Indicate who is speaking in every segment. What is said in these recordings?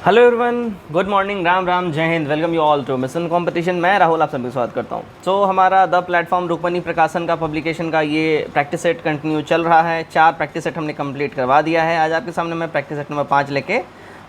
Speaker 1: Hello everyone, good morning, Ram Ram, जय Hind. Welcome you all to mission competition. मैं राहुल आप सभी का स्वागत करता हूं। सो हमारा द प्लेटफॉर्म रुक्मणी प्रकाशन का पब्लिकेशन का ये प्रैक्टिस सेट कंटिन्यू चल रहा है। 4 प्रैक्टिस सेट हमने कंप्लीट करवा दिया है। आज आपके सामने मैं प्रैक्टिस सेट नंबर 5 लेके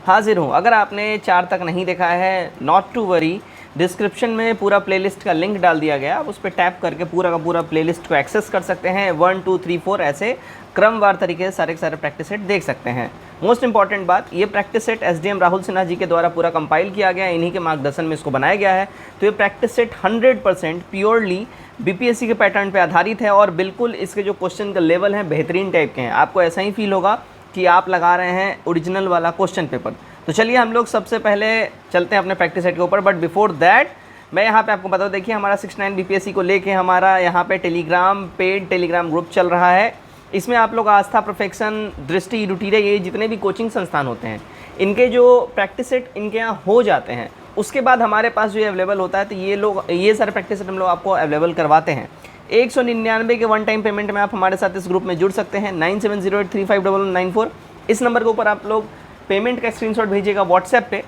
Speaker 1: हाजिर हूँ। अगर आपने 4 तक नहीं देखा है, नॉट टू वरी, डिस्क्रिप्शन में पूरा प्लेलिस्ट का लिंक डाल दिया गया। आप उस पर टैप करके पूरा का पूरा प्लेलिस्ट को एक्सेस कर सकते हैं। 1 2 3 4 ऐसे क्रमवार तरीके से सारे के सारे प्रैक्टिस सेट देख सकते हैं। मोस्ट इंपॉर्टेंट बात, ये practice set SDM Rahul Sinha ji के द्वारा पूरा कंपाइल किया गया है। इन्हीं के मार्गदर्शन में इसको बनाया गया है। तो ये प्रैक्टिस सेट 100% प्योरली बीपीएससी के पैटर्न पे आधारित है और बिल्कुल इसके जो क्वेश्चन का लेवल है बेहतरीन टाइप के हैं। आपको ऐसा ही फील होगा कि आप लगा रहे हैं ओरिजिनल वाला क्वेश्चन पेपर। तो चलिए हम लोग सबसे पहले चलते हैं अपने प्रैक्टिस सेट के ऊपर। बट बिफोर दैट मैं यहाँ पे आपको बता दूं, देखिए हमारा 69 बीपीएससी को लेके हमारा यहाँ पे टेलीग्राम, पेड टेलीग्राम ग्रुप चल रहा है। इसमें आप लोग आस्था, परफेक्शन, दृष्टि, रुटीरे, ये जितने भी कोचिंग संस्थान होते हैं, इनके जो प्रैक्टिस सेट इनके यहाँ हो जाते हैं, उसके बाद हमारे पास जो अवेलेबल होता है, तो ये सारे प्रैक्टिस सेट हम लोग आपको अवेलेबल करवाते हैं। 199 के वन टाइम पेमेंट में आप हमारे साथ इस ग्रुप में जुड़ सकते हैं। 9708351194 इस नंबर के ऊपर आप लोग पेमेंट का स्क्रीनशॉट भेजिएगा व्हाट्सएप पे,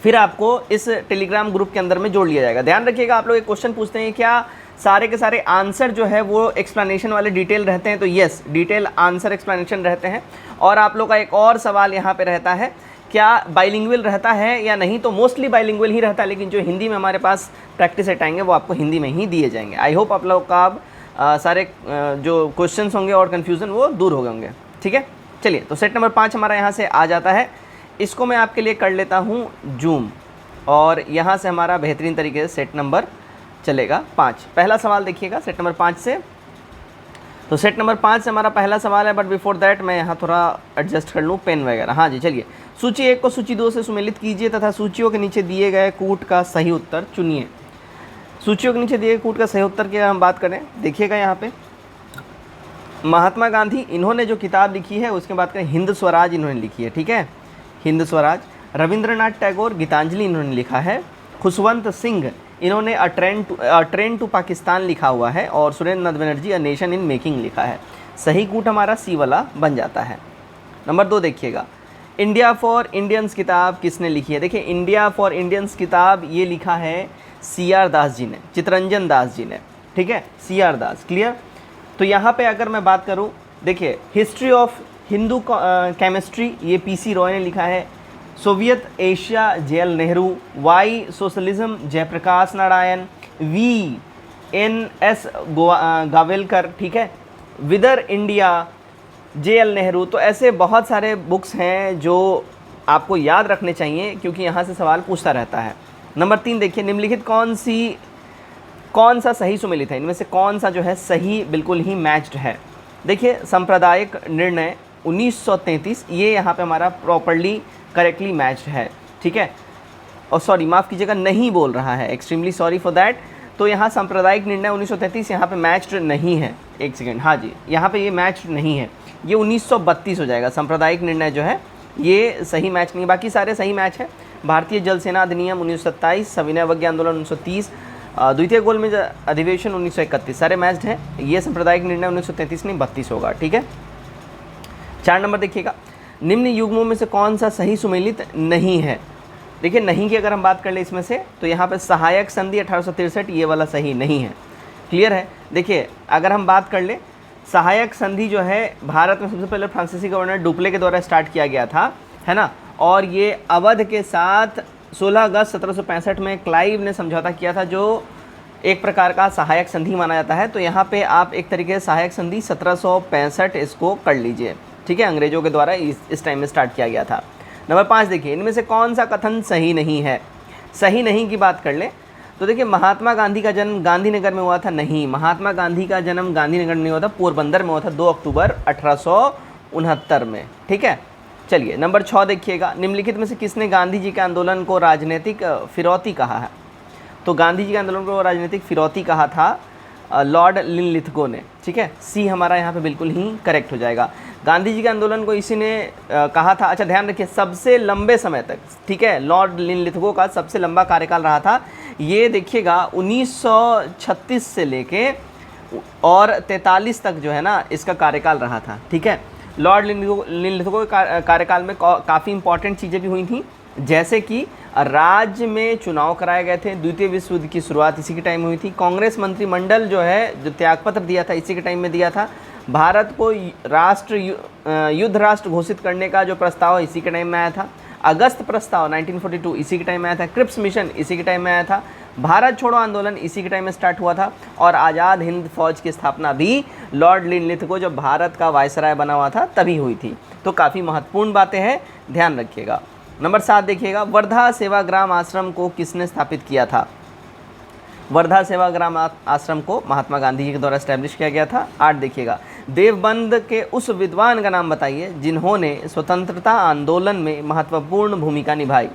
Speaker 1: फिर आपको इस टेलीग्राम ग्रुप के अंदर में जोड़ लिया जाएगा। ध्यान रखिएगा, आप लोग एक क्वेश्चन पूछते हैं क्या सारे के सारे आंसर जो है वो एक्सप्लेनेशन वाले डिटेल रहते हैं? तो यस, डिटेल आंसर एक्सप्लेनेशन रहते हैं। और आप लोग का एक और सवाल यहाँ पे रहता है, क्या बाइलिंगुअल रहता है या नहीं? तो मोस्टली बाइलिंगुअल ही रहता है, लेकिन जो हिंदी में हमारे पास प्रैक्टिस सेट आएंगे वो आपको हिंदी में ही दिए जाएंगे। आई होप आप लोग का अब सारे जो क्वेश्चन होंगे और कन्फ्यूज़न वो दूर हो गए होंगे। ठीक है, चलिए तो सेट नंबर 5 हमारा यहाँ से आ जाता है। इसको मैं आपके लिए कर लेता हूँ जूम, और यहाँ से हमारा बेहतरीन तरीके से सेट नंबर चलेगा 5। पहला सवाल देखिएगा सेट नंबर 5 से। तो सेट नंबर 5 से हमारा पहला सवाल है, बट बिफोर दैट मैं यहाँ थोड़ा एडजस्ट कर लूँ पेन वगैरह। हाँ जी, चलिए। सूची 1 को सूची 2 से सुमेलित कीजिए तथा सूचियों के नीचे दिए गए कूट का सही उत्तर चुनिए। सूचियों के नीचे दिए गए कूट का सही उत्तर की हम बात करें, देखिएगा यहाँ पे महात्मा गांधी इन्होंने जो किताब लिखी है उसके बात करें, हिंद स्वराज इन्होंने लिखी है। ठीक है, हिंद स्वराज। रविंद्रनाथ टैगोर गीतांजलि इन्होंने लिखा है। खुशवंत सिंह इन्होंने अ ट्रेन टू पाकिस्तान लिखा हुआ है। और Surendra Nath Banerjee a nation in making लिखा है। सही कूट हमारा सी वाला बन जाता है। नंबर 2 देखिएगा, इंडिया फॉर इंडियंस किताब किसने लिखी है? देखिए, इंडिया फॉर इंडियंस किताब ये लिखा है CR दास जी ने, चितरंजन दास जी ने। ठीक है, CR दास। क्लियर? तो यहाँ पे अगर मैं बात करूँ, देखिए हिस्ट्री ऑफ हिंदू केमिस्ट्री ये PC रॉय ने लिखा है। Soviet Asia JL Nehru. Why socialism Jayaprakash Narayan. VNS Gavelkar. ठीक है, विदर इंडिया JL नेहरू। तो ऐसे बहुत सारे बुक्स हैं जो आपको याद रखने चाहिए, क्योंकि यहाँ से सवाल पूछता रहता है। नंबर 3 देखिए, निम्नलिखित कौन सा सही सुमेलित है? इनमें से कौन सा जो है सही बिल्कुल ही मैच्ड है? देखिए, सांप्रदायिक निर्णय 1933 ये यहाँ पे हमारा प्रॉपर्ली करेक्टली मैच्ड है। ठीक है, और सॉरी माफ़ कीजिएगा, नहीं बोल रहा है, एक्सट्रीमली सॉरी फॉर दैट। तो यहाँ सांप्रदायिक निर्णय 1933 यहाँ पे मैच्ड नहीं है। एक सेकेंड, हाँ जी, यहाँ पे ये मैच्ड नहीं है, ये 1932 हो जाएगा। सांप्रदायिक निर्णय जो है ये सही मैच नहीं, बाकी सारे सही मैच है। भारतीय जल सेना अधिनियम 1927, सविनय अवज्ञा आंदोलन 1930, द्वितीय गोल में अधिवेशन 1931, सारे मैच्ड हैं। ये सांप्रदायिक निर्णय 1933 नहीं 32 होगा। ठीक है, 4 नंबर देखिएगा, निम्न युग्मों में से कौन सा सही सुमेलित नहीं है? देखिए, नहीं की अगर हम बात कर ले इसमें से, तो यहाँ पे सहायक संधि 1863 ये वाला सही नहीं है। क्लियर है? देखिए, अगर हम बात कर ले, सहायक संधि जो है भारत में सबसे पहले फ्रांसीसी गवर्नर डुप्ले के द्वारा स्टार्ट किया गया था, है ना। और ये अवध के साथ 16 अगस्त 1765 में क्लाइव ने समझौता किया था, जो एक प्रकार का सहायक संधि माना जाता है। तो यहाँ पे आप एक तरीके से सहायक संधि 1765 इसको कर लीजिए। ठीक है, अंग्रेजों के द्वारा इस टाइम में स्टार्ट किया गया था। नंबर 5 देखिए, इनमें से कौन सा कथन सही नहीं है? सही नहीं की बात कर ले, तो देखिए महात्मा गांधी का जन्म गांधीनगर में हुआ था, नहीं। महात्मा गांधी का जन्म गांधीनगर में नहीं हुआ था, पोरबंदर में हुआ था 2 अक्टूबर 1869 में। ठीक है, चलिए नंबर 6 देखिएगा, निम्नलिखित में से किसने गांधी जी के आंदोलन को राजनीतिक फिरौती कहा है? तो गांधी जी के आंदोलन को राजनीतिक फिरौती कहा था लॉर्ड लिनलिथगो ने। ठीक है, सी हमारा यहाँ पे बिल्कुल ही करेक्ट हो जाएगा। गांधी जी के आंदोलन को इसी ने कहा था। अच्छा ध्यान रखिए, सबसे लंबे समय तक, ठीक है, लॉर्ड लिनलिथगो का सबसे लंबा कार्यकाल रहा था, ये देखिएगा 1936 से लेके और 43 तक जो है ना इसका कार्यकाल रहा था। ठीक है, लॉर्ड लिनलिथगो के कार्यकाल में काफ़ी इंपॉर्टेंट चीज़ें भी हुई थी। जैसे कि राज्य में चुनाव कराए गए थे, द्वितीय विश्व युद्ध की शुरुआत इसी के टाइम हुई थी, कांग्रेस मंत्रिमंडल जो है जो त्यागपत्र दिया था इसी के टाइम में दिया था, भारत को युद्ध राष्ट्र घोषित करने का जो प्रस्ताव है इसी के टाइम में आया था, अगस्त प्रस्ताव 1942 इसी के टाइम में आया था, क्रिप्स मिशन इसी के टाइम में आया था, भारत छोड़ो आंदोलन इसी के टाइम में स्टार्ट हुआ था, और आज़ाद हिंद फौज की स्थापना भी लॉर्ड लिनलिथ जो भारत का वायसराय बना हुआ था तभी हुई थी। तो काफ़ी महत्वपूर्ण बातें हैं, ध्यान रखिएगा। नंबर 7 देखिएगा, वर्धा सेवाग्राम आश्रम को किसने स्थापित किया था? वर्धा सेवाग्राम आश्रम को महात्मा गांधी जी के द्वारा स्टैब्लिश किया गया था। 8 देखिएगा, देवबंद के उस विद्वान का नाम बताइए जिन्होंने स्वतंत्रता आंदोलन में महत्वपूर्ण भूमिका निभाई।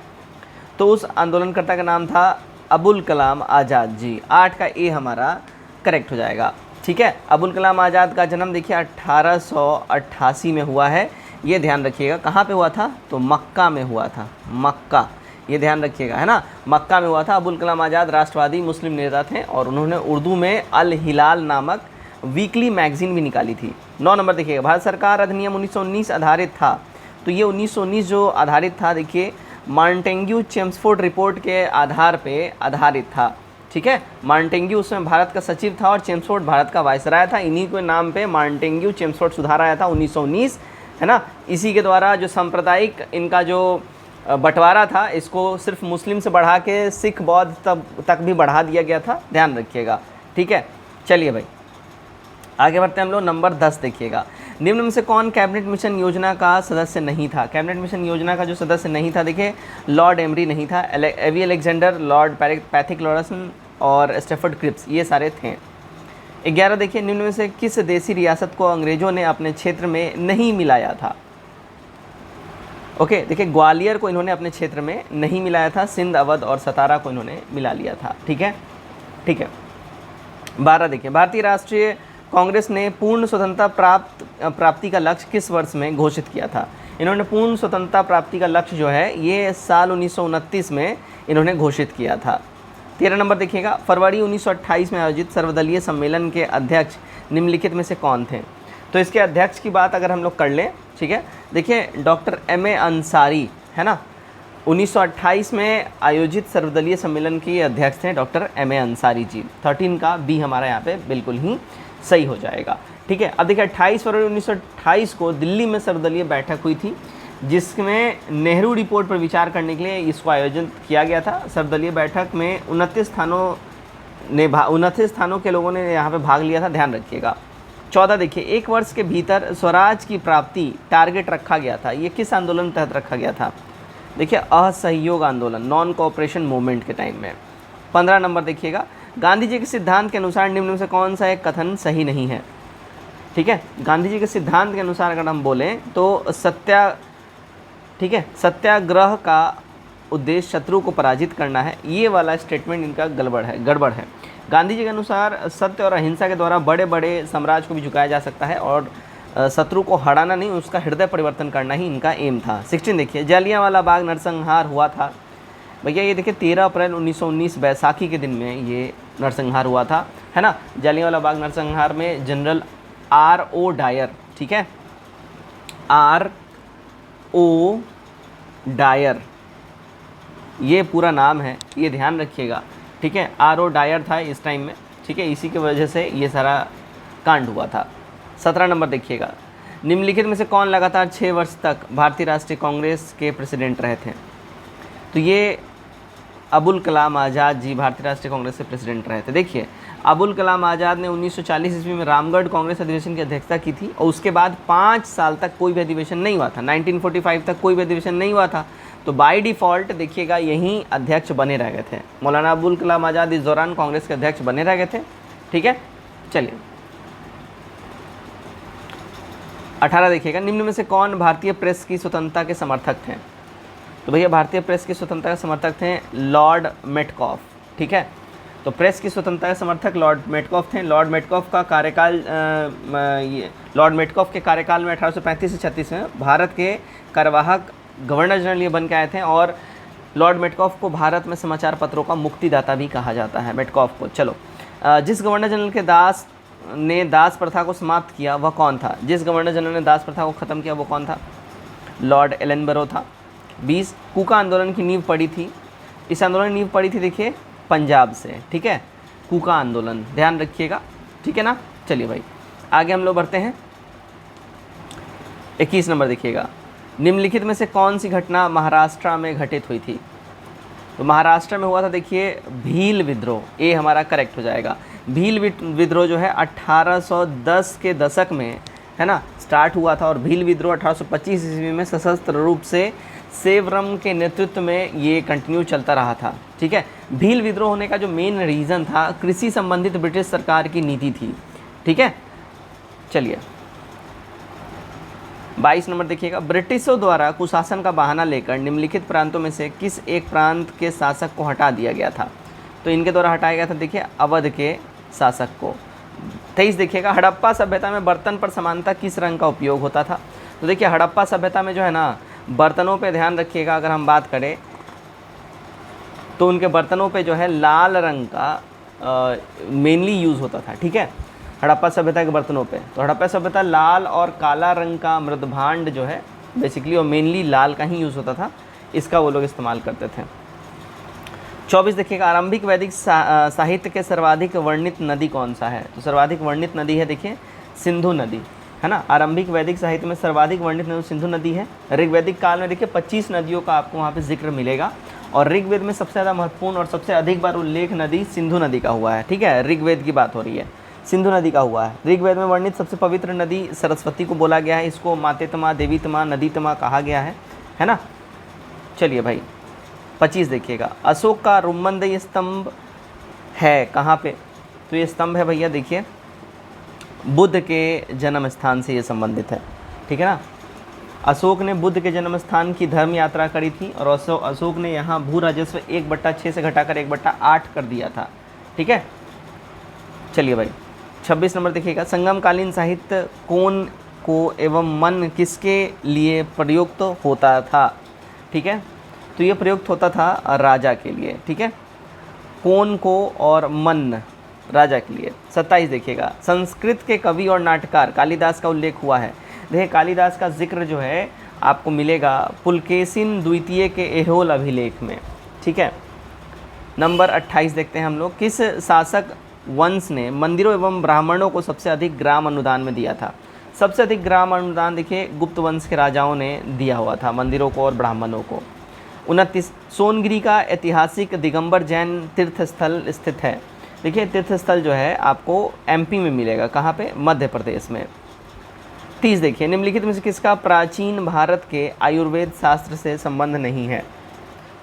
Speaker 1: तो उस आंदोलनकर्ता का नाम था अबुल कलाम आज़ाद जी। 8 का ए हमारा करेक्ट हो जाएगा। ठीक है, अबुल कलाम आज़ाद का जन्म देखिए 1888 में हुआ है, ये ध्यान रखिएगा। कहाँ पे हुआ था? तो मक्का में हुआ था, मक्का, ये ध्यान रखिएगा, है ना, मक्का में हुआ था। अबुल कलाम आज़ाद राष्ट्रवादी मुस्लिम नेता थे और उन्होंने उर्दू में अल हिलाल नामक वीकली मैगजीन भी निकाली थी। 9 नंबर देखिएगा, भारत सरकार अधिनियम 1919 आधारित था। तो ये 1919 जो आधारित था, देखिए मॉन्टेग्यू चेम्सफोर्ड रिपोर्ट के आधार पे आधारित था। ठीक है, मॉन्टेग्यू उसमें भारत का सचिव था और चेम्सफोर्ड भारत का वायसराय था। इन्हीं के नाम पे मॉन्टेग्यू चेम्सफोर्ड सुधार आया था 1919, है ना। इसी के द्वारा जो सांप्रदायिक इनका जो बंटवारा था, इसको सिर्फ मुस्लिम से बढ़ा के सिख बौद्ध तक भी बढ़ा दिया गया था, ध्यान रखिएगा। ठीक है, चलिए भाई आगे बढ़ते हैं हम लोग। नंबर 10 देखिएगा, निम्न में से कौन कैबिनेट मिशन योजना का सदस्य नहीं था? कैबिनेट मिशन योजना का जो सदस्य नहीं था, देखिए लॉर्ड एमरी नहीं था, एवी अलेक्जेंडर, लॉर्ड पैथिक लॉरेंसन और स्टेफर्ड क्रिप्स, ये सारे थे। 11 देखिए, निम्न में से किस देसी रियासत को अंग्रेजों ने अपने क्षेत्र में नहीं मिलाया था? ओके, देखिए ग्वालियर को इन्होंने अपने क्षेत्र में नहीं मिलाया था, सिंध, अवध और सतारा को इन्होंने मिला लिया था। ठीक है, ठीक है। 12 देखिए, भारतीय राष्ट्रीय कांग्रेस ने पूर्ण स्वतंत्रता प्राप्ति का लक्ष्य किस वर्ष में घोषित किया था? इन्होंने पूर्ण स्वतंत्रता प्राप्ति का लक्ष्य जो है ये साल 1929 में इन्होंने घोषित किया था। 13 नंबर देखिएगा, फरवरी 1928 में आयोजित सर्वदलीय सम्मेलन के अध्यक्ष निम्नलिखित में से कौन थे? तो इसके अध्यक्ष की बात अगर हम लोग कर लें, ठीक है, देखिए डॉक्टर एम ए अंसारी, है ना, 1928 में आयोजित सर्वदलीय सम्मेलन के अध्यक्ष थे doctor M A Ansari ji. 13 का बी हमारा यहाँ पे बिल्कुल ही सही हो जाएगा। ठीक है, अब देखिए 28 फरवरी 1928 को दिल्ली में सर्वदलीय बैठक हुई थी, जिसमें नेहरू रिपोर्ट पर विचार करने के लिए इसको आयोजित किया गया था। सर्वदलीय बैठक में 29 स्थानों के लोगों ने यहाँ पे भाग लिया था, ध्यान रखिएगा। 14 देखिए, एक वर्ष के भीतर स्वराज की प्राप्ति टारगेट रखा गया था, ये किस आंदोलन के तहत रखा गया था? देखिए असहयोग आंदोलन, नॉन कोऑपरेशन मूवमेंट के टाइम में। 15 नंबर देखिएगा, गांधी जी के सिद्धांत के अनुसार निम्न में से कौन सा एक कथन सही नहीं है? ठीक है, गांधी जी के सिद्धांत के अनुसार अगर हम बोलें तो सत्याग्रह का उद्देश्य शत्रु को पराजित करना है, ये वाला स्टेटमेंट इनका गड़बड़ है। गांधी जी के अनुसार सत्य और अहिंसा के द्वारा बड़े बड़े साम्राज्य को भी झुकाया जा सकता है और शत्रु को हराना नहीं, उसका हृदय परिवर्तन करना ही इनका एम था। 16 देखिए, जलियांवाला बाग नरसंहार हुआ था। भैया ये देखिए 13 अप्रैल 1919 बैसाखी के दिन में ये नरसंहार हुआ था, है ना। जलियांवाला बाग नरसंहार में जनरल R.O. डायर, ठीक है, R.O. डायर ये पूरा नाम है, ये ध्यान रखिएगा। ठीक है, R.O. डायर था इस टाइम में, ठीक है, इसी की वजह से ये सारा कांड हुआ था। 17 नंबर देखिएगा, निम्नलिखित में से कौन लगातार 6 वर्ष तक भारतीय राष्ट्रीय कांग्रेस के प्रेसिडेंट रहे थे? तो ये अबुल कलाम आज़ाद जी भारतीय राष्ट्रीय कांग्रेस के प्रेसिडेंट रहे थे। देखिए अबुल कलाम आज़ाद ने 1940 ईस्वी में रामगढ़ कांग्रेस अधिवेशन की अध्यक्षता की थी और उसके बाद 5 साल तक कोई भी अधिवेशन नहीं हुआ था। 1945 तक कोई भी अधिवेशन नहीं हुआ था, तो बाय डिफ़ॉल्ट देखिएगा यहीं अध्यक्ष बने रह गए थे। मौलाना अबुल कलाम आज़ाद इस दौरान कांग्रेस के अध्यक्ष बने रह गए थे। ठीक है, चलिए 18 देखिएगा, निम्न में से कौन भारतीय प्रेस की स्वतंत्रता के समर्थक थे? तो भैया भारतीय प्रेस की स्वतंत्रता के समर्थक थे लॉर्ड मेटकॉफ। ठीक है, तो प्रेस की स्वतंत्रता के समर्थक लॉर्ड मेटकॉफ थे। लॉर्ड मेटकॉफ का कार्यकाल लॉर्ड मेटकॉफ के कार्यकाल में 1835 से 36 में भारत के कार्यवाहक गवर्नर जनरल ये बन के आए थे और लॉर्ड मेटकॉफ को भारत में समाचार पत्रों का मुक्तिदाता भी कहा जाता है, मेटकॉफ को। चलो, जिस गवर्नर जनरल के दास प्रथा को समाप्त किया वह कौन था? जिस गवर्नर जनरल ने दास प्रथा को ख़त्म किया वो कौन था? लॉर्ड एलनबरो था। 20 कूका आंदोलन की नींव पड़ी थी, इस आंदोलन की नींव पड़ी थी देखिए पंजाब से, ठीक है, कूका आंदोलन, ध्यान रखिएगा, ठीक है ना। चलिए भाई आगे हम लोग बढ़ते हैं। 21 नंबर देखिएगा, निम्नलिखित में से कौन सी घटना महाराष्ट्र में घटित हुई थी? तो महाराष्ट्र में हुआ था देखिए भील विद्रोह, ये हमारा करेक्ट हो जाएगा। भील विद्रोह जो है 1810 के दशक में, है ना, स्टार्ट हुआ था और भील विद्रोह 1825 ईस्वी में सशस्त्र रूप से सेवरम के नेतृत्व में ये कंटिन्यू चलता रहा था, ठीक है। भील विद्रोह होने का जो मेन रीज़न था कृषि संबंधित ब्रिटिश सरकार की नीति थी, ठीक है। चलिए 22 नंबर देखिएगा, ब्रिटिशों द्वारा कुशासन का बहाना लेकर निम्नलिखित प्रांतों में से किस एक प्रांत के शासक को हटा दिया गया था? तो इनके द्वारा हटाया गया था देखिए अवध के शासक को। 23 देखिएगा, हड़प्पा सभ्यता में बर्तन पर समानता किस रंग का उपयोग होता था? तो देखिए हड़प्पा सभ्यता में जो है ना, बर्तनों पे ध्यान रखिएगा, अगर हम बात करें तो उनके बर्तनों पे जो है लाल रंग का मेनली यूज़ होता था, ठीक है, हड़प्पा सभ्यता के बर्तनों पे। तो हड़प्पा सभ्यता लाल और काला रंग का मृदभांड जो है बेसिकली, और मेनली लाल का ही यूज़ होता था, इसका वो लोग इस्तेमाल करते थे। 24 देखिएगा, आरंभिक वैदिक साहित्य के सर्वाधिक वर्णित नदी कौन सा है? तो सर्वाधिक वर्णित नदी है देखिए सिंधु नदी, है ना। आरंभिक वैदिक साहित्य में सर्वाधिक वर्णित नदी सिंधु नदी है। ऋग्वैदिक काल में देखिए 25 नदियों का आपको वहाँ पे जिक्र मिलेगा, और ऋग्वेद में सबसे ज़्यादा महत्वपूर्ण और सबसे अधिक बार उल्लेख नदी सिंधु नदी का हुआ है, ठीक है। ऋग्वेद की बात हो रही है, सिंधु नदी का हुआ है। ऋग्वेद में वर्णित सबसे पवित्र नदी सरस्वती को बोला गया है, इसको मातेतमा, देवीतमा, नदीतमा कहा गया है ना। चलिए भाई 25 देखिएगा, अशोक का रुम्मंद स्तंभ है कहाँ पे? तो ये स्तंभ है भैया देखिए बुद्ध के जन्म स्थान से ये संबंधित है, ठीक है ना। अशोक ने बुद्ध के जन्म स्थान की धर्म यात्रा करी थी, और अशोक ने यहाँ भू राजस्व 1/6 से घटाकर 1/8 कर दिया था, ठीक है। चलिए भाई 26 नंबर देखिएगा, संगमकालीन साहित्य कोन को एवं मन किसके लिए प्रयुक्त होता था? ठीक है, तो ये प्रयुक्त होता था राजा के लिए, ठीक है, कोन को और मन राजा के लिए। 27 देखिएगा, संस्कृत के कवि और नाटककार कालिदास का उल्लेख हुआ है। देखिए कालिदास का जिक्र जो है आपको मिलेगा पुलकेशिन द्वितीय के एहोल अभिलेख में, ठीक है। नंबर 28 देखते हैं हम लोग, किस शासक वंश ने मंदिरों एवं ब्राह्मणों को सबसे अधिक ग्राम अनुदान में दिया था? सबसे अधिक ग्राम अनुदान देखिए गुप्त वंश के राजाओं ने दिया हुआ था मंदिरों को और ब्राह्मणों को। 29, सोनगिरी का ऐतिहासिक दिगंबर जैन तीर्थ स्थल स्थित है। देखिए तीर्थ स्थल जो है आपको एमपी में मिलेगा, कहाँ पे? मध्य प्रदेश में। 30 देखिए, निम्नलिखित में से किसका प्राचीन भारत के आयुर्वेद शास्त्र से संबंध नहीं है?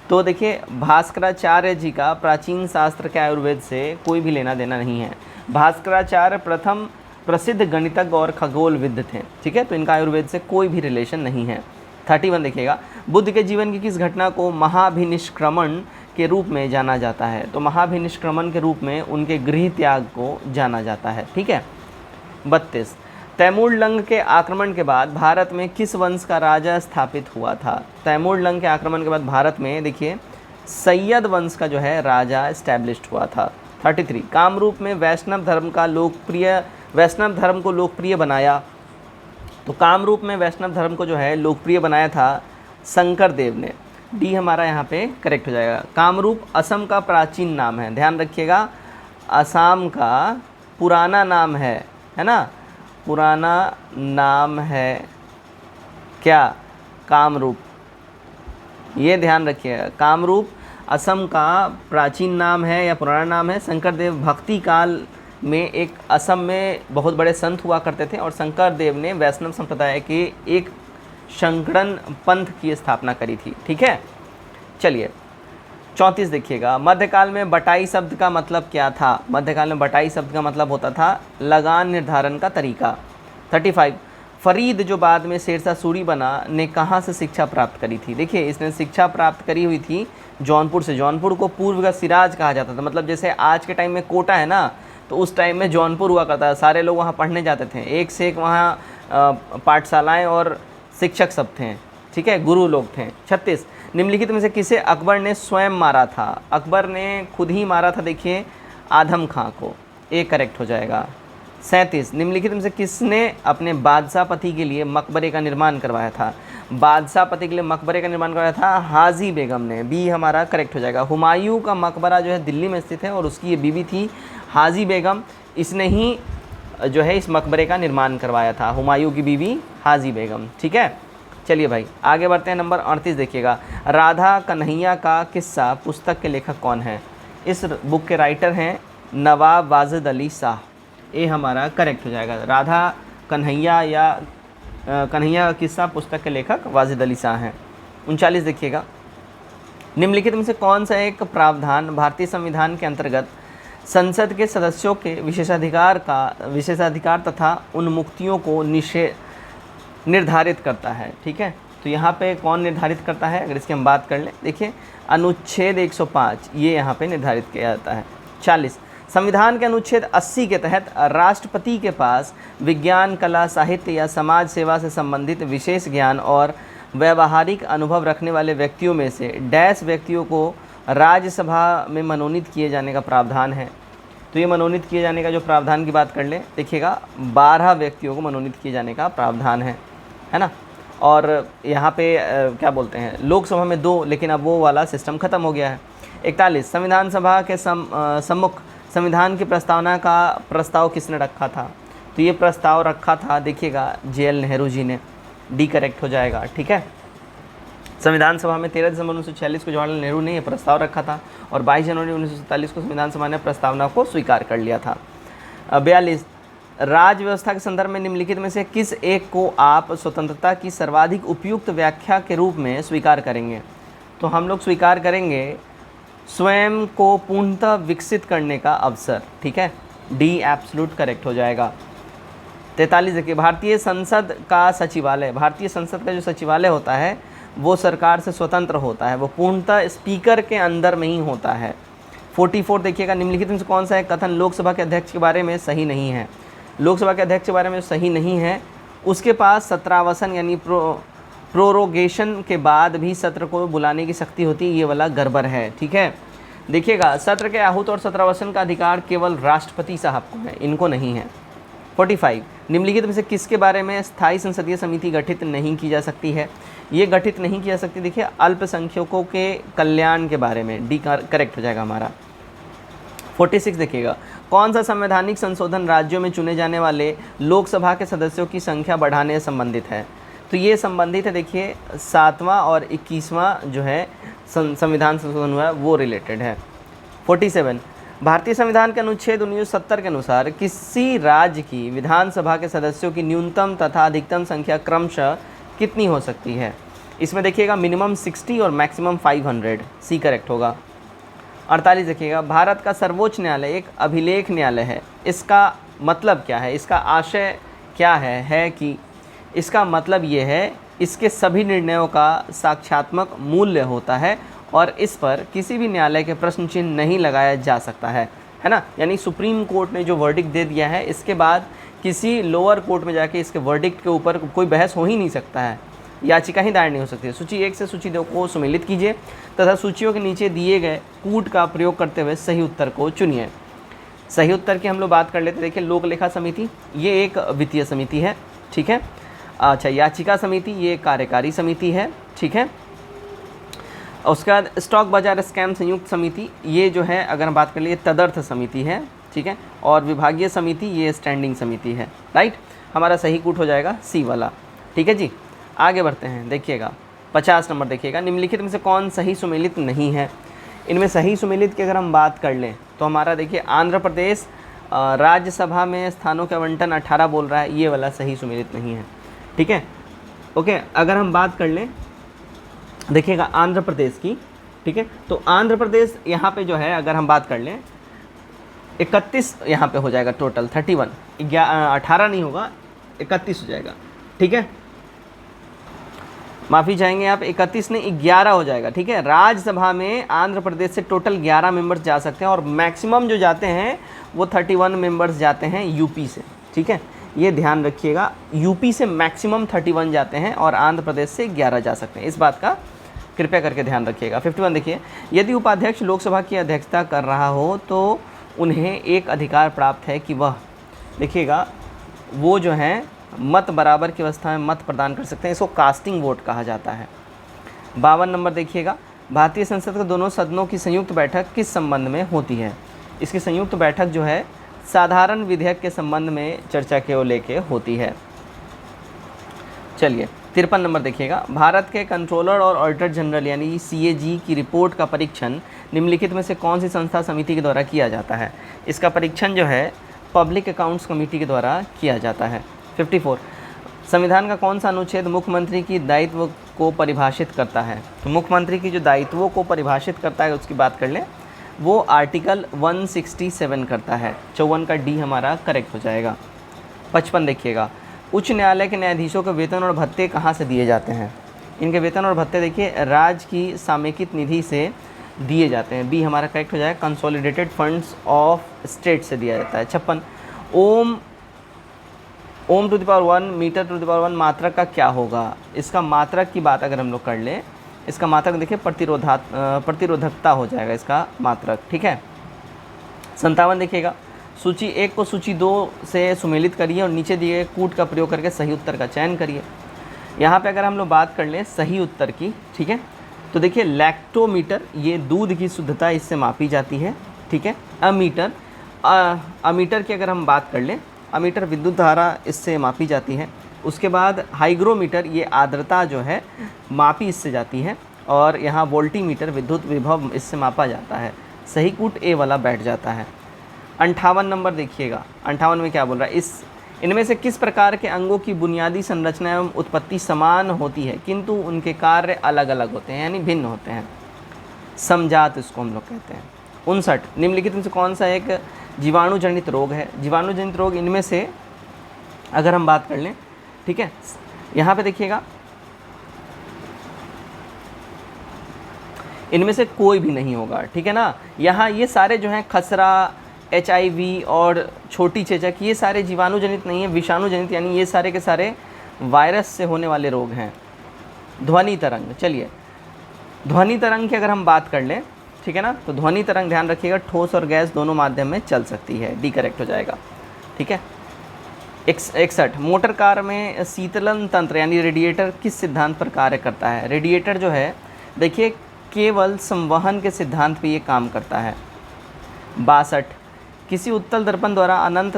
Speaker 1: तो देखिए भास्कराचार्य जी का प्राचीन शास्त्र के आयुर्वेद से कोई भी लेना देना नहीं है। भास्कराचार्य प्रथम प्रसिद्ध गणितज्ञ और खगोलविद थे, ठीक है, तो इनका आयुर्वेद से कोई भी रिलेशन नहीं है। 31 देखिएगा, बुद्ध के जीवन की किस घटना को महाभिनिष्क्रमण के रूप में जाना जाता है? तो महाभिनिष्क्रमण के रूप में उनके गृह त्याग को जाना जाता है, ठीक है। 32, तैमूर लंग के आक्रमण के बाद भारत में किस वंश का राजा स्थापित हुआ था? तैमूर लंग के आक्रमण के बाद भारत में देखिए सैयद वंश का जो है राजा एस्टैब्लिश्ड हुआ था। 33, कामरूप में वैष्णव धर्म को लोकप्रिय बनाया। तो कामरूप में वैष्णव धर्म को जो है लोकप्रिय बनाया था शंकर देव ने। डी हमारा यहाँ पे करेक्ट हो जाएगा। कामरूप असम का प्राचीन नाम है, ध्यान रखिएगा, असम का पुराना नाम है ना, पुराना नाम है क्या? कामरूप, ये ध्यान रखिएगा, कामरूप असम का प्राचीन नाम है या पुराना नाम है। शंकर देव भक्ति काल में एक असम में बहुत बड़े संत हुआ करते थे, और शंकर देव ने वैष्णव संप्रदाय के एक शंकरन पंथ की स्थापना करी थी, ठीक है। चलिए 34 देखिएगा, मध्यकाल में बटाई शब्द का मतलब क्या था? मध्यकाल में बटाई शब्द का मतलब होता था लगान निर्धारण का तरीका। 35, फरीद जो बाद में शेरशाह सूरी बना ने कहाँ से शिक्षा प्राप्त करी थी? देखिए इसने शिक्षा प्राप्त करी हुई थी जौनपुर से। जौनपुर को पूर्व का सिराज कहा जाता था, मतलब जैसे आज के टाइम में कोटा है ना, तो उस टाइम में जौनपुर हुआ करता था, सारे लोग वहाँ पढ़ने जाते थे, एक से एक वहाँ पाठशालाएँ और शिक्षक सब थे, ठीक है, गुरु लोग थे। 36, निम्नलिखित में से किसे अकबर ने स्वयं मारा था? अकबर ने खुद ही मारा था देखिए आदम खां को, ए करेक्ट हो जाएगा। 37 निम्नलिखित में से किसने अपने बादशाह पति के लिए मकबरे का निर्माण करवाया था? बादशाह पति के लिए मकबरे का निर्माण करवाया था हाजी बेगम ने। बी हमारा करेक्ट हो जाएगा। हुमायूं का मकबरा जो है दिल्ली में स्थित है और उसकी ये बीवी थी हाजी बेगम। इसने ही जो है इस मकबरे का निर्माण करवाया था, हुमायूं की बीवी हाजी बेगम। ठीक है, चलिए भाई आगे बढ़ते हैं। नंबर 38 देखिएगा, राधा कन्हैया का किस्सा पुस्तक के लेखक कौन है? इस बुक के राइटर हैं नवाब वाजिद अली शाह। ये हमारा करेक्ट हो जाएगा। राधा कन्हैया या कन्हैया का किस्सा पुस्तक के लेखक वाजिद अली शाह हैं। 39 देखिएगा, निम्नलिखित में से कौन सा एक प्रावधान भारतीय संविधान के अंतर्गत संसद के सदस्यों के विशेषाधिकार तथा उन्मुक्तियों को निर्धारित करता है? ठीक है, तो यहाँ पे कौन निर्धारित करता है अगर इसकी हम बात कर लें, देखिए अनुच्छेद 105 ये यहाँ पे निर्धारित किया जाता है। 40 संविधान के अनुच्छेद 80 के तहत राष्ट्रपति के पास विज्ञान, कला, साहित्य या समाज सेवा से संबंधित विशेष ज्ञान और व्यावहारिक अनुभव रखने वाले व्यक्तियों में से डैश व्यक्तियों को राज्यसभा में मनोनीत किए जाने का प्रावधान है। तो ये मनोनीत किए जाने का जो प्रावधान की बात कर लें, देखिएगा 12 व्यक्तियों को मनोनीत किए जाने का प्रावधान है ना। और यहाँ पे क्या बोलते हैं, लोकसभा में 2, लेकिन अब वो वाला सिस्टम ख़त्म हो गया है। 41 संविधान सभा के सम्मुख संविधान की प्रस्तावना का प्रस्ताव किसने रखा था? तो ये प्रस्ताव रखा था, देखिएगा JL नेहरू जी ने। डी करेक्ट हो जाएगा। ठीक है, संविधान सभा में 13 दिसंबर 1946 को जवाहरलाल नेहरू ने यह प्रस्ताव रखा था और 22 जनवरी 1947 को संविधान सभा ने प्रस्तावना को स्वीकार कर लिया था। 42 राज्य व्यवस्था के संदर्भ में निम्नलिखित में से किस एक को आप स्वतंत्रता की सर्वाधिक उपयुक्त व्याख्या के रूप में स्वीकार करेंगे? तो हम लोग स्वीकार करेंगे स्वयं को पूर्णतः विकसित करने का अवसर। ठीक है, डी एब्सोल्यूट करेक्ट हो जाएगा। 43 देखिए, भारतीय संसद का सचिवालय, भारतीय संसद का जो सचिवालय होता है वो सरकार से स्वतंत्र होता है, वो पूर्णतः स्पीकर के अंदर में ही होता है। 44 देखिएगा, निम्नलिखित में से कौन सा है कथन लोकसभा के अध्यक्ष के बारे में सही नहीं है? लोकसभा के अध्यक्ष के बारे में सही नहीं है, उसके पास सत्रावसन यानी प्रोरोगेशन के बाद भी सत्र को बुलाने की शक्ति होती है, ये वाला गड़बड़ है। ठीक है, देखिएगा सत्र के आहूत और सत्रावसन का अधिकार केवल राष्ट्रपति साहब को है, इनको नहीं है। 45 निम्नलिखित में से किसके बारे में स्थायी संसदीय समिति गठित नहीं की जा सकती है? ये गठित नहीं की जा सकती, देखिए अल्पसंख्यकों के कल्याण के बारे में। डी करेक्ट हो जाएगा हमारा। 46 देखिएगा, कौन सा संवैधानिक संशोधन राज्यों में चुने जाने वाले लोकसभा के सदस्यों की संख्या बढ़ाने से संबंधित है? तो ये संबंधित है, देखिए 7वां और 21वां जो है संविधान संशोधन हुआ है वो रिलेटेड है। 47 भारतीय संविधान के अनुच्छेद 1970 के अनुसार किसी राज्य की विधानसभा के सदस्यों की न्यूनतम तथा अधिकतम संख्या क्रमशः कितनी हो सकती है? इसमें देखिएगा मिनिमम 60 और मैक्सिमम 500। सी करेक्ट होगा। 48 देखिएगा, भारत का सर्वोच्च न्यायालय एक अभिलेख न्यायालय है, इसका मतलब क्या है? इसका आशय क्या है कि इसका मतलब ये है इसके सभी निर्णयों का साक्ष्यात्मक मूल्य होता है और इस पर किसी भी न्यायालय के प्रश्न चिन्ह नहीं लगाया जा सकता है ना। यानी सुप्रीम कोर्ट ने जो वर्डिक्ट दे दिया है इसके बाद किसी लोअर कोर्ट में जाके इसके वर्डिक्ट के ऊपर कोई बहस हो ही नहीं सकता है, याचिका ही दायर नहीं हो सकती है। सूची 1 से सूची 2 को सम्मिलित कीजिए तथा सूचियों के नीचे दिए गए कूट का प्रयोग करते हुए सही उत्तर को चुनिए। सही उत्तर की हम लोग बात कर लेते हैं। देखिए लोक लेखा समिति ये एक वित्तीय समिति है। ठीक है, अच्छा याचिका समिति ये कार्यकारी समिति है। ठीक है, उसके बाद स्टॉक बाजार स्कैम संयुक्त समिति ये जो है अगर हम बात कर लिए तदर्थ समिति है। ठीक है, और विभागीय समिति ये स्टैंडिंग समिति है। राइट, हमारा सही कूट हो जाएगा सी वाला। ठीक है जी, आगे बढ़ते हैं। देखिएगा 50 नंबर देखिएगा, निम्नलिखित में से कौन सही सुमेलित नहीं है? इनमें सही सुमेलित की अगर हम बात कर लें तो हमारा देखिए आंध्र प्रदेश राज्यसभा में स्थानों के आवंटन 18 बोल रहा है, ये वाला सही सुमेलित नहीं है। ठीक है, ओके, अगर हम बात कर लें देखिएगा आंध्र प्रदेश की। ठीक है, तो आंध्र प्रदेश यहाँ पे जो है अगर हम बात कर लें 31 यहाँ पे हो जाएगा टोटल 31, 18 नहीं होगा 31 हो जाएगा। ठीक है, माफ़ी चाहेंगे आप, 31 ने 11 हो जाएगा। ठीक है, राज्यसभा में आंध्र प्रदेश से टोटल 11 मेंबर्स जा सकते हैं और मैक्सिमम जो जाते हैं वो 31 मेंबर्स जाते हैं यूपी से। ठीक है, ये ध्यान रखिएगा, यूपी से मैक्सिमम 31 जाते हैं और आंध्र प्रदेश से 11 जा सकते हैं, इस बात का कृपया करके ध्यान रखिएगा। 51 देखिए, यदि उपाध्यक्ष लोकसभा की अध्यक्षता कर रहा हो तो उन्हें एक अधिकार प्राप्त है कि वह देखिएगा वो जो हैं मत बराबर की अवस्था में मत प्रदान कर सकते हैं, इसको कास्टिंग वोट कहा जाता है। 52 नंबर देखिएगा, भारतीय संसद के दोनों सदनों की संयुक्त बैठक किस संबंध में होती है? इसकी संयुक्त बैठक जो है साधारण विधेयक के संबंध में चर्चा के लेके होती है। चलिए 53 नंबर देखिएगा, भारत के कंट्रोलर और ऑडिटर जनरल यानी CAG की रिपोर्ट का परीक्षण निम्नलिखित में से कौन सी संस्था समिति के द्वारा किया जाता है? इसका परीक्षण जो है पब्लिक अकाउंट्स कमेटी के द्वारा किया जाता है। 54, संविधान का कौन सा अनुच्छेद मुख्यमंत्री की दायित्व को परिभाषित करता है? तो मुख्यमंत्री की जो दायित्वों को परिभाषित करता है उसकी बात कर लें, वो आर्टिकल 167 करता है। 54 का डी हमारा करेक्ट हो जाएगा। 55 देखिएगा, उच्च न्यायालय के न्यायाधीशों के वेतन और भत्ते कहाँ से दिए जाते हैं? इनके वेतन और भत्ते देखिए राज्य की सामयिक निधि से दिए जाते हैं। बी हमारा करेक्ट हो जाएगा, कंसोलिडेटेड फंड्स ऑफ स्टेट से दिया जाता है। 56, ohm to the power 1 metre to the power 1 मात्रक का क्या होगा? इसका मात्रक की बात अगर हम लोग कर लें, इसका मात्रक देखिए प्रतिरोधकता हो जाएगा इसका मात्रक, ठीक है। 57 देखिएगा, सूची 1 को सूची 2 से सुमेलित करिए और नीचे दिए गए कूट का प्रयोग करके सही उत्तर का चयन करिए। यहाँ पे अगर हम लोग बात कर लें सही उत्तर की, ठीक है, तो देखिए लैक्टोमीटर, ये दूध की शुद्धता इससे मापी जाती है, ठीक है। अमीटर की अगर हम बात कर लें, अमीटर विद्युत धारा इससे मापी जाती है। उसके बाद हाइग्रोमीटर, ये आर्द्रता जो है मापी इससे जाती है। और यहाँ वोल्टीमीटर विद्युत विभव इससे मापा जाता है। सही कूट ए वाला बैठ जाता है। 58 नंबर देखिएगा, 58 में क्या बोल रहा है, इनमें से किस प्रकार के अंगों की बुनियादी संरचना एवं उत्पत्ति समान होती है किंतु उनके कार्य अलग अलग होते हैं, यानी भिन्न होते हैं? समजात इसको हम लोग कहते हैं। 59, निम्नलिखित में से कौन सा एक जीवाणु जनित रोग है? जीवाणु जनित रोग इनमें से अगर हम बात कर लें, ठीक है, यहाँ पे देखिएगा इनमें से कोई भी नहीं होगा, ठीक है ना। यहाँ ये सारे जो हैं खसरा, HIV और छोटी चेचक, ये सारे जीवाणु जनित नहीं है, विषाणु जनित, यानी ये सारे के सारे वायरस से होने वाले रोग हैं। ध्वनि तरंग, चलिए ध्वनि तरंग की अगर हम बात कर लें, ठीक है ना, तो ध्वनि तरंग ध्यान रखिएगा ठोस और गैस दोनों माध्यम में चल सकती है। डी करेक्ट हो जाएगा, ठीक है। 61, मोटर कार में शीतलन तंत्र यानी रेडिएटर किस सिद्धांत पर कार्य करता है? रेडिएटर जो है देखिए केवल संवहन के सिद्धांत पे ये काम करता है। 62, किसी उत्तल दर्पण द्वारा अनंत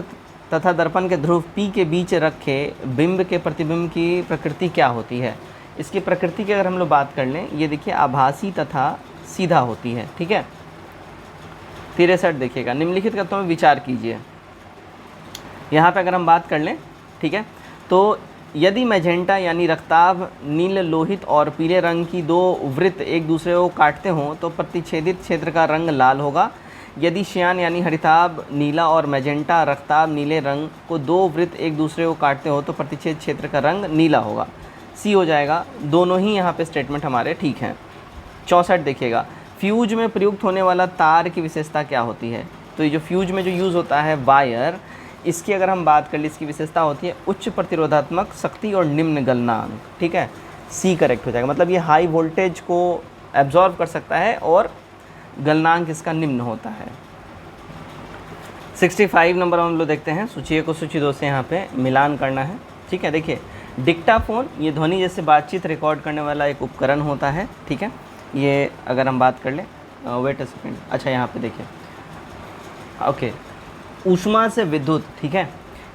Speaker 1: तथा दर्पण के ध्रुव P के बीच रखे बिंब के प्रतिबिंब की प्रकृति क्या होती है? इसकी प्रकृति की अगर हम लोग बात कर लें, ये देखिए आभासी तथा सीधा होती है, ठीक है। 63 देखिएगा, निम्नलिखित तत्वों में विचार कीजिए। यहाँ पे अगर हम बात कर लें, ठीक है, तो यदि मैजेंटा यानी रक्ताभ नील लोहित और पीले रंग की दो वृत्त एक दूसरे को काटते हों तो प्रतिच्छेदित क्षेत्र का रंग लाल होगा। यदि श्यान यानी हरिताभ नीला और मैजेंटा रक्ताभ नीले रंग को दो वृत्त एक दूसरे को काटते हो तो प्रतिच्छेद क्षेत्र का रंग नीला होगा। सी हो जाएगा। दोनों ही यहाँ पे स्टेटमेंट हमारे ठीक हैं। 64 देखिएगा, फ्यूज में प्रयुक्त होने वाला तार की विशेषता क्या होती है? तो ये जो फ्यूज में जो यूज़ होता है वायर, इसकी अगर हम बात कर ले, इसकी विशेषता होती है उच्च प्रतिरोधात्मक शक्ति और निम्न गलनांक, ठीक है। सी करेक्ट हो जाएगा, मतलब ये हाई वोल्टेज को एब्जॉर्व कर सकता है और गलनांक इसका निम्न होता है। 65 नंबर हम लोग देखते हैं, सूची 1 को सूची 2 से यहाँ पे मिलान करना है, ठीक है। देखिए डिक्टाफोन ये ध्वनि जैसे बातचीत रिकॉर्ड करने वाला एक उपकरण होता है, ठीक है। ये अगर हम बात कर लें, वेट अ सेकेंड, अच्छा यहाँ पे देखिए, ओके, ऊष्मा से विद्युत, ठीक है,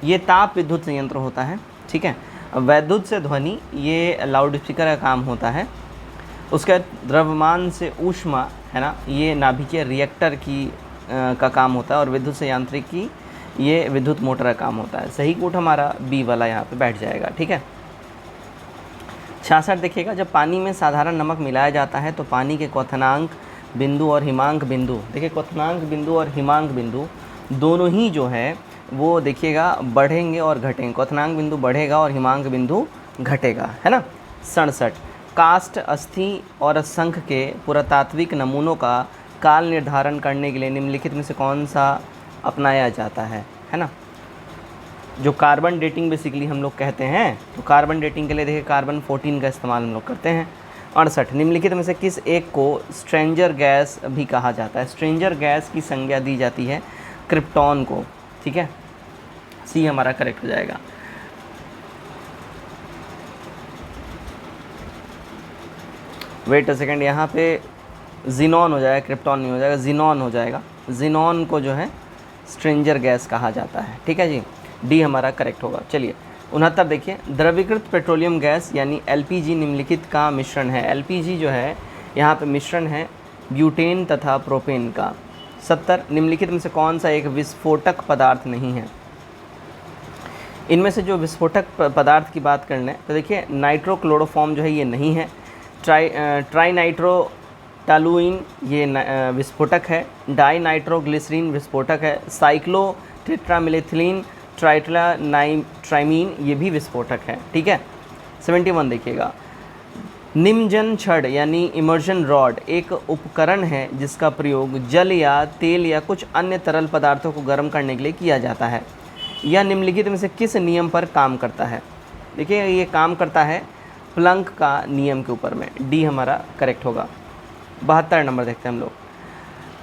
Speaker 1: ये ताप विद्युत संयंत्र होता है, ठीक है। वैद्युत से ध्वनि, ये लाउड स्पीकर का काम होता है। उसके द्रव्यमान से ऊष्मा है ना, ये नाभिकीय रिएक्टर की का काम होता है। और विद्युत से यांत्रिकी, ये विद्युत मोटर का काम होता है। सही कोट हमारा बी वाला यहाँ पे बैठ जाएगा, ठीक है। 66 देखिएगा, जब पानी में साधारण नमक मिलाया जाता है तो पानी के क्वथनांक बिंदु और हिमांक बिंदु, देखिए क्वथनांक बिंदु और हिमांक बिंदु दोनों ही जो है वो देखिएगा बढ़ेंगे और घटेंगे। क्वथनांक बिंदु बढ़ेगा और हिमांक बिंदु घटेगा, है ना। 67 काष्ठ, अस्थि और शंख के पुरातात्विक नमूनों का काल निर्धारण करने के लिए निम्नलिखित में से कौन सा अपनाया जाता है ना। जो कार्बन डेटिंग बेसिकली हम लोग कहते हैं, तो कार्बन डेटिंग के लिए देखिए कार्बन 14 का इस्तेमाल हम लोग करते हैं। 68 निम्नलिखित में से किस एक को स्ट्रेंजर गैस भी कहा जाता है? स्ट्रेंजर गैस की संज्ञा दी जाती है क्रिप्टॉन को, ठीक है। सी हमारा करेक्ट हो जाएगा। वेट अ सेकेंड, यहाँ पे जिनॉन हो जाएगा, क्रिप्टॉन नहीं हो जाएगा, जिनॉन हो जाएगा। जिनॉन को जो है स्ट्रेंजर गैस कहा जाता है, ठीक है जी। डी हमारा करेक्ट होगा। चलिए 69 देखिए, द्रवीकृत पेट्रोलियम गैस यानी एलपीजी निम्नलिखित का मिश्रण है। एलपीजी जो है यहाँ पे मिश्रण है ब्यूटेन तथा प्रोपेन का। 70 निम्नलिखित में से कौन सा एक विस्फोटक पदार्थ नहीं है। इनमें से जो विस्फोटक पदार्थ की बात कर लें तो देखिए नाइट्रोक्लोरोफॉर्म जो है ये नहीं है। ट्राइनाइट्रोटॉलुइन ये विस्फोटक है। डाइनाइट्रोग्लिसरीन विस्फोटक है। साइक्लोटेट्रामेथिलीन ट्राइमीन ये भी विस्फोटक है, ठीक है। 71 देखिएगा, निमज्जन छड़ यानी इमर्जन रॉड एक उपकरण है जिसका प्रयोग जल या तेल या कुछ अन्य तरल पदार्थों को गर्म करने के लिए किया जाता है। यह निम्नलिखित में से किस नियम पर काम करता है। देखिए ये काम करता है प्लंक का नियम के ऊपर में। डी हमारा करेक्ट होगा। 72 नंबर देखते हैं हम लोग।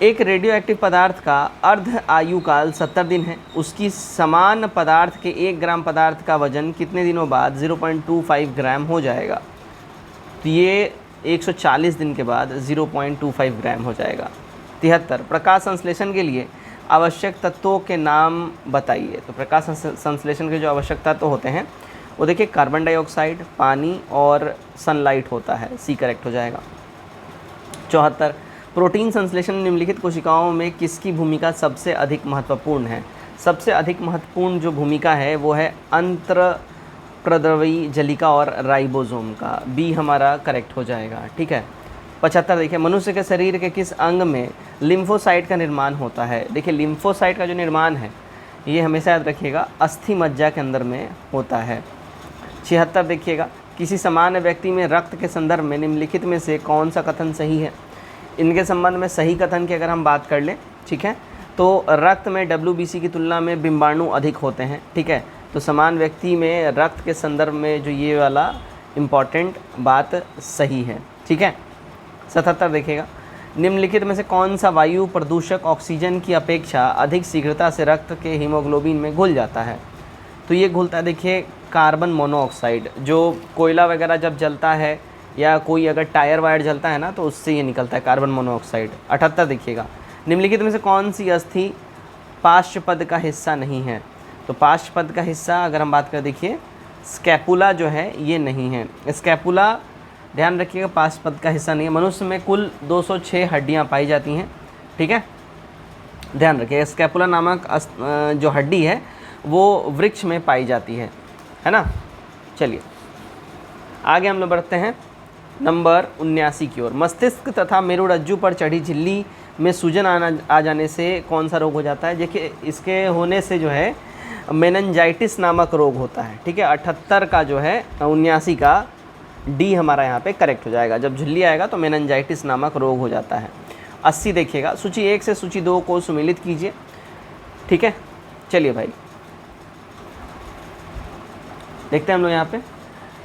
Speaker 1: एक रेडियोएक्टिव पदार्थ का अर्ध आयु काल 70 दिन है। उसकी समान पदार्थ के 1 ग्राम पदार्थ का वजन कितने दिनों बाद 0.25 ग्राम हो जाएगा। तो ये 140 दिन के बाद 0.25 ग्राम हो जाएगा। 73 प्रकाश संश्लेषण के लिए आवश्यक तत्वों के नाम बताइए। तो प्रकाश संश्लेषण के जो आवश्यक तत्व होते हैं वो देखिए कार्बन डाइऑक्साइड, पानी और सनलाइट होता है। सी करेक्ट हो जाएगा। 74 प्रोटीन संश्लेषण निम्नलिखित कोशिकाओं में किसकी भूमिका सबसे अधिक महत्वपूर्ण है। सबसे अधिक महत्वपूर्ण जो भूमिका है वो है अंतःप्रद्रवी जलिका और राइबोसोम का। बी हमारा करेक्ट हो जाएगा, ठीक है। 75 देखिए, मनुष्य के शरीर के किस अंग में लिम्फोसाइट का निर्माण होता है। देखिए लिम्फोसाइट का जो निर्माण है ये हमेशा याद रखिएगा अस्थि मज्जा के अंदर में होता है। 76 देखिएगा, किसी सामान्य व्यक्ति में रक्त के संदर्भ में निम्नलिखित में से कौन सा कथन सही है। इनके संबंध में सही कथन की अगर हम बात कर लें, ठीक है, तो रक्त में WBC की तुलना में बिंबाणु अधिक होते हैं, ठीक है। तो समान व्यक्ति में रक्त के संदर्भ में जो ये वाला इम्पॉर्टेंट बात सही है, ठीक है। 77 देखिएगा, निम्नलिखित में से कौन सा वायु प्रदूषक ऑक्सीजन की अपेक्षा अधिक शीघ्रता से रक्त के हीमोग्लोबिन में घुल जाता है। तो ये घुलता है देखिए कार्बन मोनोऑक्साइड। जो कोयला वगैरह जब जलता है या कोई अगर टायर वायर जलता है ना तो उससे ये निकलता है कार्बन मोनोऑक्साइड। 78 देखिएगा, निम्नलिखित में से कौन सी अस्थि पार्श्वपद का हिस्सा नहीं है। तो पार्श्वपद का हिस्सा अगर हम बात करें देखिए स्कैपुला जो है ये नहीं है। स्कैपुला ध्यान रखिएगा पार्श्वपद का हिस्सा नहीं है। मनुष्य में कुल 206 हड्डियाँ पाई जाती हैं, ठीक है, ध्यान रखिएगा। स्कैपुला नामक जो हड्डी है वो वृक्ष में पाई जाती है ना। चलिए आगे हम लोग बढ़ते हैं नंबर 79 की ओर। मस्तिष्क तथा मेरुरज्जु पर चढ़ी झिल्ली में सूजन आ जाने से कौन सा रोग हो जाता है। देखिए इसके होने से जो है मेनिंजाइटिस नामक रोग होता है, ठीक है। 78 का जो है 79 का डी हमारा यहाँ पे करेक्ट हो जाएगा। जब झिल्ली आएगा तो मेनिंजाइटिस नामक रोग हो जाता है। 80 देखिएगा, सूची 1 से सूची 2 को सुमेलित कीजिए, ठीक है। चलिए भाई देखते हैं हम लोग यहाँ पे।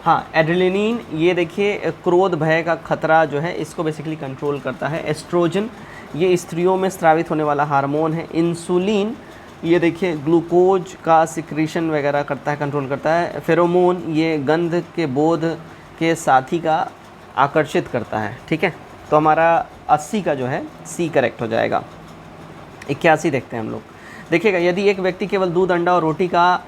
Speaker 1: हाँ, एड्रेनालिन ये देखिए क्रोध भय का खतरा जो है इसको बेसिकली कंट्रोल करता है। एस्ट्रोजन ये स्त्रियों में स्रावित होने वाला हार्मोन है। इंसुलिन ये देखिए ग्लूकोज का सिक्रीशन वगैरह करता है, कंट्रोल करता है। फेरोमोन ये गंध के बोध के साथी का आकर्षित करता है, ठीक है। तो हमारा 80 का जो है सी करेक्ट हो जाएगा। 81 देखते हैं हम लोग। देखिएगा यदि एक व्यक्ति केवल दूध, अंडा और रोटी का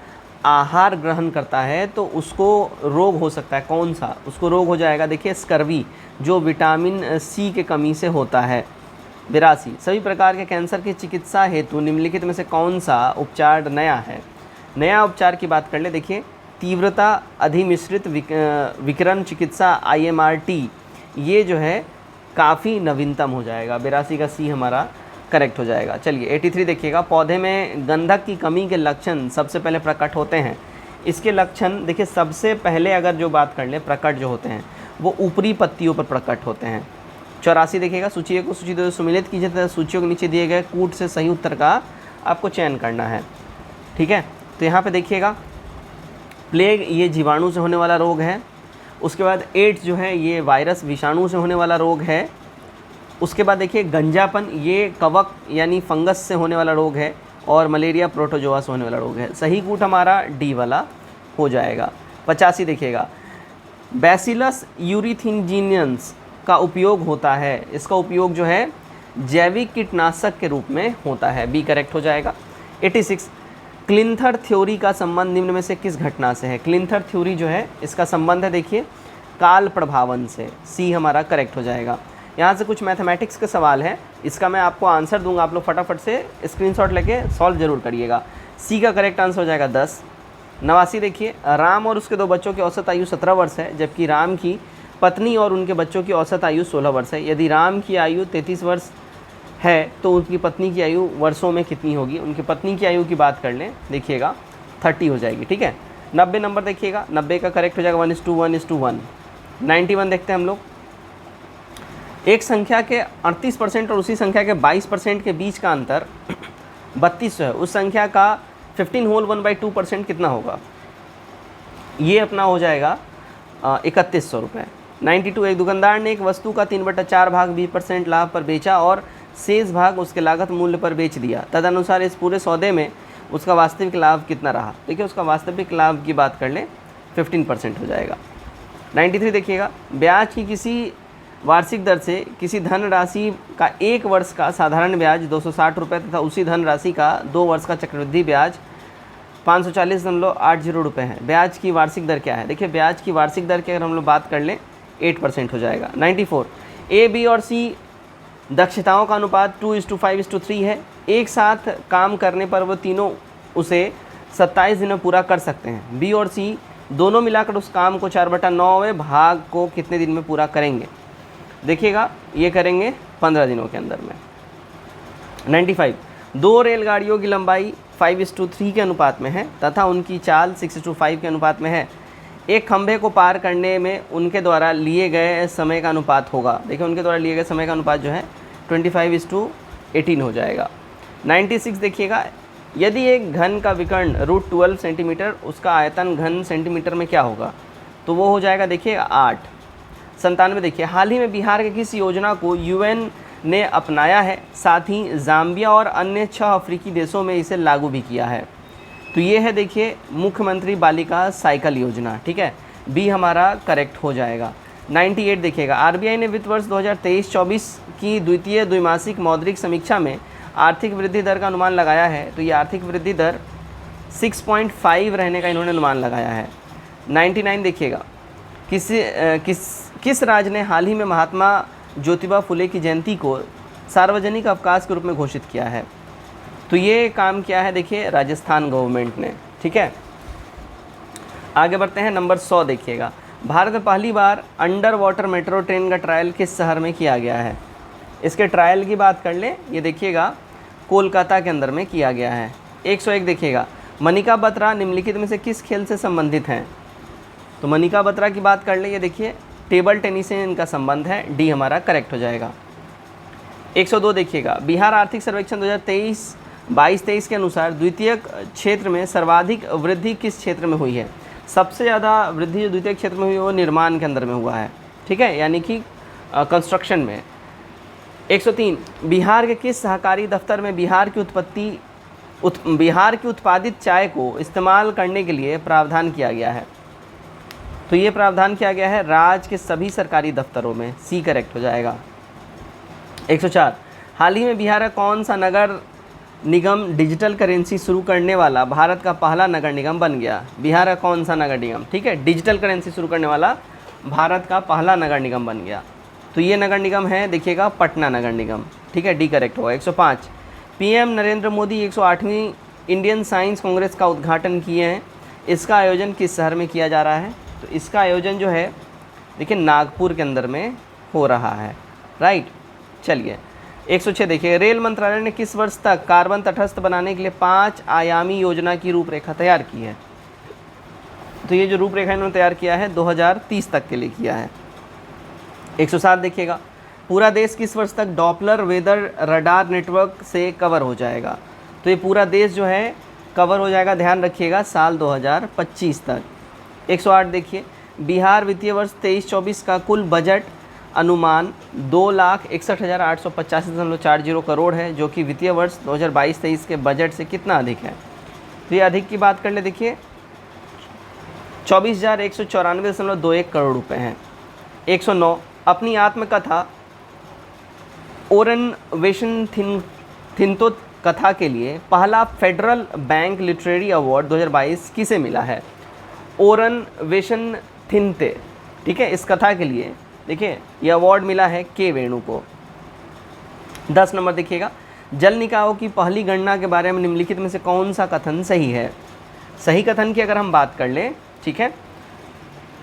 Speaker 1: आहार ग्रहण करता है तो उसको रोग हो सकता है। कौन सा उसको रोग हो जाएगा। देखिए स्कर्वी जो विटामिन सी के कमी से होता है। 82 सभी प्रकार के कैंसर की चिकित्सा हेतु निम्नलिखित में से कौन सा उपचार नया है। नया उपचार की बात कर ले, देखिए तीव्रता अधिमिश्रित विकिरण चिकित्सा IMRT ये जो है काफ़ी नवीनतम हो जाएगा। 82 का सी हमारा करेक्ट हो जाएगा। चलिए 83 देखिएगा, पौधे में गंधक की कमी के लक्षण सबसे पहले प्रकट होते हैं। इसके लक्षण देखिए सबसे पहले अगर जो बात कर लें प्रकट जो होते हैं वो ऊपरी पत्तियों पर प्रकट होते हैं। 84 देखिएगा, सूची को सूची 2 सुमेलित कीजिए तथा सूचियों के नीचे दिए गए कूट से सही उत्तर का आपको चयन करना है, ठीक है। तो यहाँ पे देखिएगा प्लेग ये जीवाणु से होने वाला रोग है। उसके बाद एड्स जो है ये वायरस विषाणु से होने वाला रोग है। उसके बाद देखिए गंजापन ये कवक यानी फंगस से होने वाला रोग है। और मलेरिया प्रोटोजोआ से होने वाला रोग है। सही कूट हमारा डी वाला हो जाएगा। 85 देखिएगा, बैसिलस यूरिथिनजिनियंस का उपयोग होता है, इसका उपयोग जो है जैविक कीटनाशक के रूप में होता है, बी करेक्ट हो जाएगा। 86 क्लिंथर थ्योरी का संबंध निम्न में से किस घटना से है। क्लिंथर थ्योरी जो है इसका संबंध है देखिए काल प्रभावन से, सी हमारा करेक्ट हो जाएगा। यहाँ से कुछ मैथमेटिक्स के सवाल है, इसका मैं आपको आंसर दूंगा, आप लोग फटाफट से स्क्रीनशॉट लेके सॉल्व जरूर करिएगा। सी का करेक्ट आंसर हो जाएगा 10। 89 देखिए, राम और उसके 2 बच्चों की औसत आयु 17 वर्ष है, जबकि राम की पत्नी और उनके बच्चों की औसत आयु 16 वर्ष है। यदि राम की आयु 33 वर्ष है तो उनकी पत्नी की आयु वर्षों में कितनी होगी। उनकी पत्नी की आयु की बात कर लें, देखिएगा 30 हो जाएगी, ठीक है। 90 नंबर देखिएगा, 90 का करेक्ट हो जाएगा 1:1:1। 91 देखते हैं हम लोग, एक संख्या के 38% और उसी संख्या के 22% के बीच का अंतर 3200 है, उस संख्या का 15 होल 1/2% कितना होगा। ये अपना हो जाएगा 3100 रुपये। 92 एक दुकानदार ने एक वस्तु का 3/4 भाग 20% लाभ पर बेचा और शेष भाग उसके लागत मूल्य पर बेच दिया, तदनुसार इस पूरे सौदे में उसका वास्तविक लाभ कितना रहा। देखिए उसका वास्तविक लाभ की बात कर लें 15% हो जाएगा। 93 देखिएगा, ब्याज की किसी वार्षिक दर से किसी धन राशि का 1 वर्ष का साधारण ब्याज 260 रुपये तथा उसी धन राशि का 2 वर्ष का चक्रवृद्धि ब्याज 540.80 रुपये है। ब्याज की वार्षिक दर क्या है। देखिए ब्याज की वार्षिक दर की अगर हम लोग बात कर लें 8% हो जाएगा। 94 ए, बी और सी दक्षताओं का अनुपात 2:5:3 है। एक साथ काम करने पर वो तीनों उसे 27 दिन में पूरा कर सकते हैं। बी और सी दोनों मिलाकर उस काम को 4/9 भाग को कितने दिन में पूरा करेंगे। देखिएगा ये करेंगे 15 दिनों के अंदर में। 95 2 रेलगाड़ियों की लंबाई 5:3 के अनुपात में है तथा उनकी चाल 6:5 के अनुपात में है। एक खंभे को पार करने में उनके द्वारा लिए गए समय का अनुपात होगा। देखिए उनके द्वारा लिए गए समय का अनुपात जो है 25:18 हो जाएगा। 96 देखिएगा, यदि एक घन का विकर्ण √12 सेंटीमीटर, उसका आयतन घन सेंटीमीटर में क्या होगा, तो वो हो जाएगा देखिए 8। 97 देखिए, हाल ही में बिहार के किस योजना को यूएन ने अपनाया है, साथ ही जाम्बिया और अन्य 6 अफ्रीकी देशों में इसे लागू भी किया है। तो ये है देखिए मुख्यमंत्री बालिका साइकिल योजना, ठीक है, बी हमारा करेक्ट हो जाएगा। 98 देखिएगा, आरबीआई ने वित्त वर्ष 2023-24 की द्वितीय द्विमासिक मौद्रिक समीक्षा में आर्थिक वृद्धि दर का अनुमान लगाया है। तो ये आर्थिक वृद्धि दर 6.5 रहने का इन्होंने अनुमान लगाया है। 99 देखिएगा, किस राज्य ने हाल ही में महात्मा ज्योतिबा फुले की जयंती को सार्वजनिक अवकाश के रूप में घोषित किया है। तो ये काम किया है देखिए राजस्थान गवर्नमेंट ने, ठीक है। आगे बढ़ते हैं, नंबर 100 देखिएगा, भारत में पहली बार अंडर वाटर मेट्रो ट्रेन का ट्रायल किस शहर में किया गया है। इसके ट्रायल की बात कर लें, ये देखिएगा कोलकाता के अंदर में किया गया है। 101 देखिएगा, मनिका बत्रा निम्नलिखित में से किस खेल से संबंधित हैं। तो मनिका बत्रा की बात कर लें, ये देखिए टेबल टेनिस से इनका संबंध है, डी हमारा करेक्ट हो जाएगा। 102 देखिएगा, बिहार आर्थिक सर्वेक्षण 2022-23 के अनुसार द्वितीय क्षेत्र में सर्वाधिक वृद्धि किस क्षेत्र में हुई है। सबसे ज़्यादा वृद्धि जो द्वितीय क्षेत्र में हुई है वो निर्माण के अंदर में हुआ है, ठीक है, यानी कि कंस्ट्रक्शन में। 103 बिहार के किस सहकारी दफ्तर में बिहार की उत्पादित चाय को इस्तेमाल करने के लिए प्रावधान किया गया है। तो ये प्रावधान किया गया है राज्य के सभी सरकारी दफ्तरों में, सी करेक्ट हो जाएगा। 104 हाल ही में बिहार का कौन सा नगर निगम डिजिटल करेंसी शुरू करने वाला भारत का पहला नगर निगम बन गया। बिहार का कौन सा नगर निगम, ठीक है, डिजिटल करेंसी शुरू करने वाला भारत का पहला नगर निगम बन गया। तो ये नगर निगम है देखिएगा पटना नगर निगम, ठीक है, डी करेक्ट होगा। 105 पीएम नरेंद्र मोदी 108वीं इंडियन साइंस कांग्रेस का उद्घाटन किए हैं। इसका आयोजन किस शहर में किया जा रहा है। तो इसका आयोजन जो है देखिए नागपुर के अंदर में हो रहा है, राइट। चलिए 106 देखिए, रेल मंत्रालय ने किस वर्ष तक कार्बन तटस्थ बनाने के लिए 5 आयामी योजना की रूपरेखा तैयार की है। तो ये जो रूपरेखा इन्होंने तैयार किया है 2030 तक के लिए किया है। 107 देखिएगा, पूरा देश किस वर्ष तक डॉपलर वेदर रडार नेटवर्क से कवर हो जाएगा। तो ये पूरा देश जो है कवर हो जाएगा, ध्यान रखिएगा, साल 2025 तक। 108 देखिए, बिहार वित्तीय वर्ष 23-24 का कुल बजट अनुमान 2,61,885.40 करोड़ है, जो कि वित्तीय वर्ष 2022-23 के बजट से कितना अधिक है। तो ये अधिक की बात कर ले, देखिए 24,194.21 करोड़ रुपए हैं। 109, अपनी आत्मकथा ओरन वेशनथिन्तो कथा के लिए पहला फेडरल बैंक लिटरेरी अवार्ड 2022 किसे मिला है। ओरन वेशनथिन्ते, ठीक है, इस कथा के लिए देखिए ये अवार्ड मिला है के वेणु को। 10 नंबर देखिएगा, जल निकायों की पहली गणना के बारे में निम्नलिखित में से कौन सा कथन सही है। सही कथन की अगर हम बात कर लें, ठीक है,